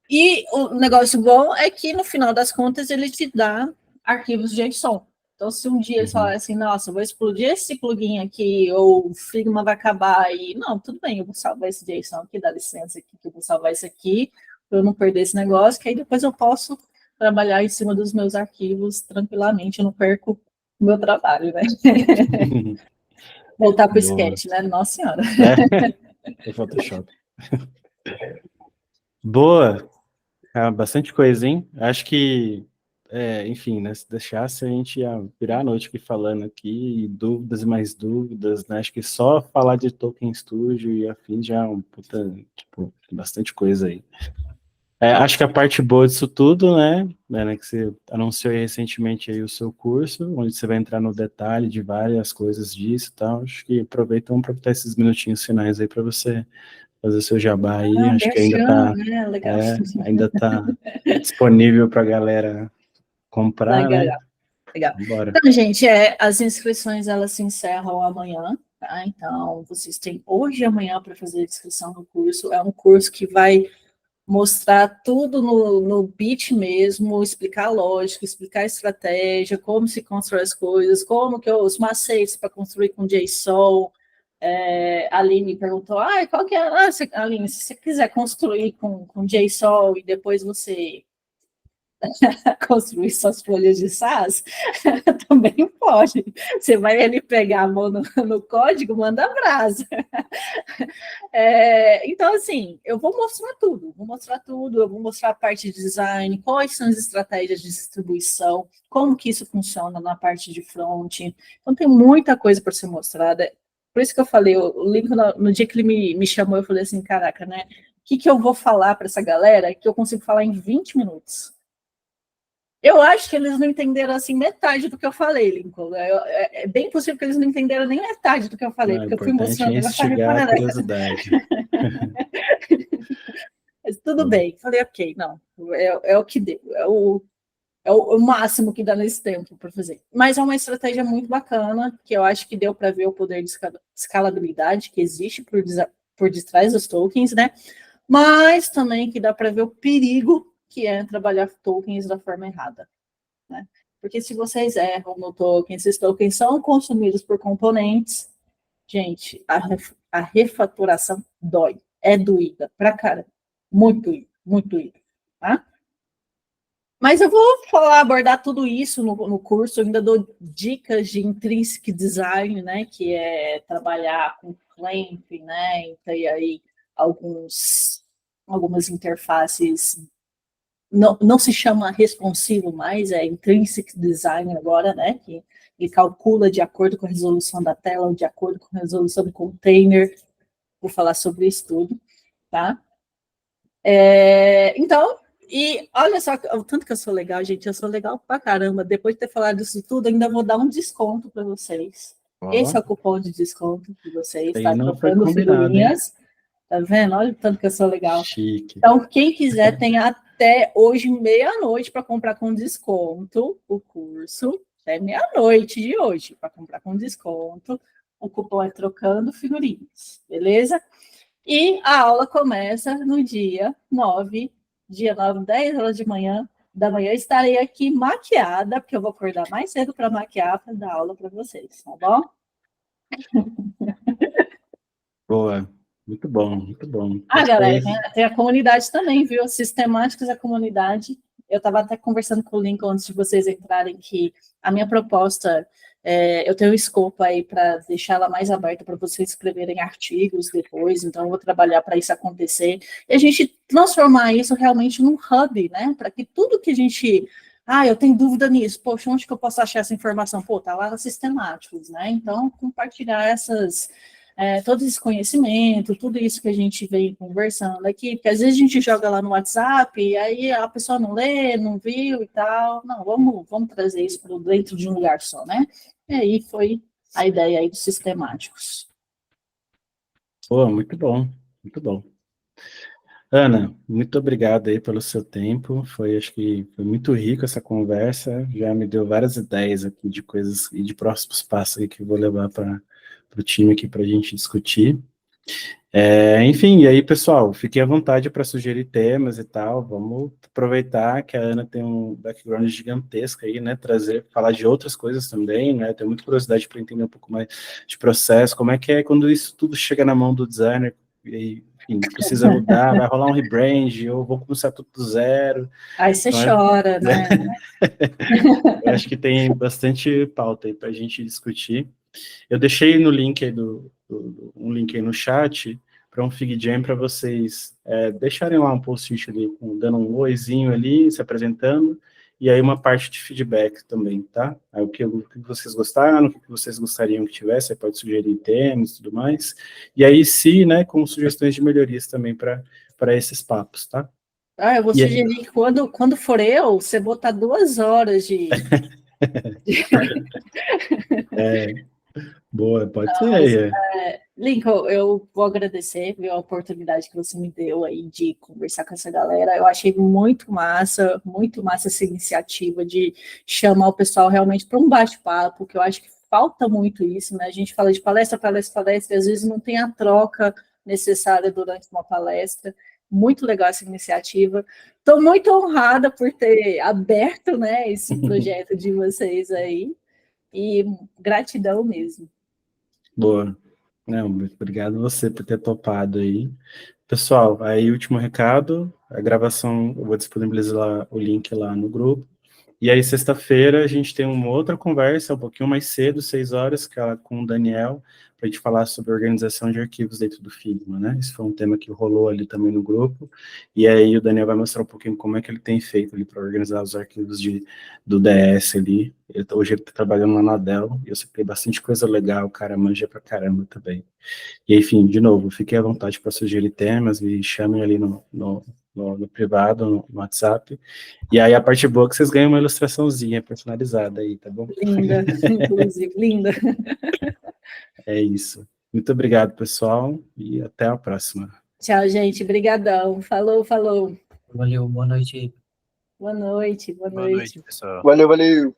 [SPEAKER 2] E o negócio bom é que, no final das contas, ele te dá arquivos JSON. Então, se um dia eles falarem assim, nossa, vou explodir esse plugin aqui, ou o Figma vai acabar, e não, tudo bem, eu vou salvar esse JSON aqui, dá licença aqui, que eu vou salvar isso aqui, para eu não perder esse negócio, que aí depois eu posso trabalhar em cima dos meus arquivos tranquilamente, eu não perco o meu trabalho, né? Voltar para o sketch, né? Nossa Senhora.
[SPEAKER 1] O Photoshop. Boa. Bastante coisa, hein? Acho que, enfim, né, se deixasse a gente ia virar a noite aqui falando aqui, dúvidas e mais dúvidas, né? Acho que só falar de Tolkien Studio e afim já é um puta, tipo, bastante coisa aí. Acho que a parte boa disso tudo, né, que você anunciou aí recentemente aí o seu curso, onde você vai entrar no detalhe de várias coisas disso e tal, acho que vamos aproveitar esses minutinhos finais aí para você fazer seu jabá aí, acho que
[SPEAKER 2] Legal.
[SPEAKER 1] ainda tá disponível para a galera comprar,
[SPEAKER 2] Legal.
[SPEAKER 1] né?
[SPEAKER 2] Legal.
[SPEAKER 1] Bora.
[SPEAKER 2] Então, gente, as inscrições elas se encerram amanhã, tá? Então, vocês têm hoje e amanhã para fazer a inscrição no curso. É um curso que vai mostrar tudo no Bit mesmo, explicar a lógica, explicar a estratégia, como se constrói as coisas, como que os macetes para construir com JSON. A Aline perguntou, qual que é? Aline, se você quiser construir com JSON e depois você construir suas folhas de SaaS, também pode. Você vai ali pegar a mão no código, manda brasa. Então, assim, eu vou mostrar tudo, eu vou mostrar a parte de design, quais são as estratégias de distribuição, como que isso funciona na parte de front. Então, tem muita coisa para ser mostrada. Por isso que eu falei, o Lincoln, no dia que ele me chamou, eu falei assim, caraca, né? O que eu vou falar para essa galera que eu consigo falar em 20 minutos? Eu acho que eles não entenderam, assim, metade do que eu falei, Lincoln. É bem possível que eles não entenderam nem metade do que eu falei, porque eu fui mostrando...
[SPEAKER 1] É instigar a curiosidade.
[SPEAKER 2] Mas tudo bem. Falei, ok, não, é o que deu, é o máximo que dá nesse tempo para fazer. Mas é uma estratégia muito bacana, que eu acho que deu para ver o poder de escalabilidade que existe por detrás dos tokens, né? Mas também que dá para ver o perigo que é trabalhar tokens da forma errada, né? Porque se vocês erram no token, esses tokens são consumidos por componentes, gente, a refaturação dói, é doída pra cara, muito doída, tá? Mas eu vou abordar tudo isso no curso, eu ainda dou dicas de intrinsic design, né, que é trabalhar com clamp, né, então, e aí algumas interfaces, não se chama responsivo mais, é intrinsic design agora, né, que ele calcula de acordo com a resolução da tela, ou de acordo com a resolução do container. Vou falar sobre isso tudo, tá? Então, e olha só, o tanto que eu sou legal, gente, eu sou legal pra caramba. Depois de ter falado isso tudo, ainda vou dar um desconto para vocês. Esse é o cupom de desconto de vocês, tá? Trocando figurinhas. Tá vendo? Olha o tanto que eu sou legal.
[SPEAKER 1] Chique.
[SPEAKER 2] Então, quem quiser, tem até hoje, meia-noite, para comprar com desconto o curso. Até meia-noite de hoje, para comprar com desconto. O cupom é Trocando Figurinhas, beleza? E a aula começa no dia 9, 10 horas da manhã, estarei aqui maquiada, porque eu vou acordar mais cedo para maquiar, para dar aula para vocês, tá bom?
[SPEAKER 1] Boa, muito bom, muito bom.
[SPEAKER 2] Galera, tem a comunidade também, viu? Sistemáticos da comunidade. Eu estava até conversando com o Lincoln antes de vocês entrarem, que a minha proposta, eu tenho um escopo aí para deixar ela mais aberta para vocês escreverem artigos depois, então eu vou trabalhar para isso acontecer, e a gente transformar isso realmente num hub, né? Para que tudo que a gente... eu tenho dúvida nisso, poxa, onde que eu posso achar essa informação? Pô, tá lá na Sistemáticos, né? Então, compartilhar todo esse conhecimento, tudo isso que a gente vem conversando aqui, porque às vezes a gente joga lá no WhatsApp, e aí a pessoa não lê, não viu e tal. Não, vamos trazer isso para dentro de um lugar só, né? E aí foi a ideia aí dos sistemáticos.
[SPEAKER 1] Pô, muito bom, muito bom. Ana, muito obrigado aí pelo seu tempo, acho que foi muito rico essa conversa, já me deu várias ideias aqui de coisas e de próximos passos aí que eu vou levar para o time aqui para a gente discutir. Enfim, e aí, pessoal, fiquem à vontade para sugerir temas e tal, vamos aproveitar que a Ana tem um background gigantesco aí, né, falar de outras coisas também, né, tenho muita curiosidade para entender um pouco mais de processo, como é que é quando isso tudo chega na mão do designer, e, enfim, precisa mudar, vai rolar um rebrand, ou vou começar tudo do zero.
[SPEAKER 2] Aí você chora, né?
[SPEAKER 1] Eu acho que tem bastante pauta aí para a gente discutir. Eu deixei no link aí um link aí no chat para um FigJam para vocês deixarem lá um post-it ali, dando um oizinho ali, se apresentando, e aí uma parte de feedback também, tá? Aí o que vocês gostaram, o que vocês gostariam que tivesse, você pode sugerir temas e tudo mais, e aí né, com sugestões de melhorias também para esses papos, tá?
[SPEAKER 2] Eu vou sugerir que quando for eu, você botar 2 horas de...
[SPEAKER 1] Boa, pode ser.
[SPEAKER 2] Lincoln, eu vou agradecer a oportunidade que você me deu aí de conversar com essa galera. Eu achei muito massa essa iniciativa de chamar o pessoal realmente para um bate-papo, que eu acho que falta muito isso, né? A gente fala de palestra, e às vezes não tem a troca necessária durante uma palestra. Muito legal essa iniciativa. Estou muito honrada por ter aberto, né, esse projeto de vocês aí, e gratidão mesmo.
[SPEAKER 1] Boa. Não, muito obrigado você por ter topado aí. Pessoal, aí último recado, a gravação, eu vou disponibilizar o link lá no grupo. E aí, sexta-feira, a gente tem uma outra conversa, um pouquinho mais cedo, 6 horas, que é com o Daniel, para a gente falar sobre organização de arquivos dentro do Figma, né? Esse foi um tema que rolou ali também no grupo. E aí, o Daniel vai mostrar um pouquinho como é que ele tem feito ali para organizar os arquivos do DS ali. Hoje ele está trabalhando lá na Dell, e eu sei que tem bastante coisa legal, o cara manja pra caramba também. E, enfim, de novo, fiquem à vontade para sugerir temas, me chamem ali no privado, no WhatsApp. E aí, a parte boa é que vocês ganham uma ilustraçãozinha personalizada aí, tá bom?
[SPEAKER 2] Linda, inclusive, linda.
[SPEAKER 1] É isso. Muito obrigado, pessoal, e até a próxima.
[SPEAKER 2] Tchau, gente. Brigadão. Falou, falou.
[SPEAKER 5] Valeu, boa noite.
[SPEAKER 2] Boa noite, boa
[SPEAKER 6] Boa noite,
[SPEAKER 2] noite.
[SPEAKER 6] pessoal.
[SPEAKER 3] Valeu, valeu.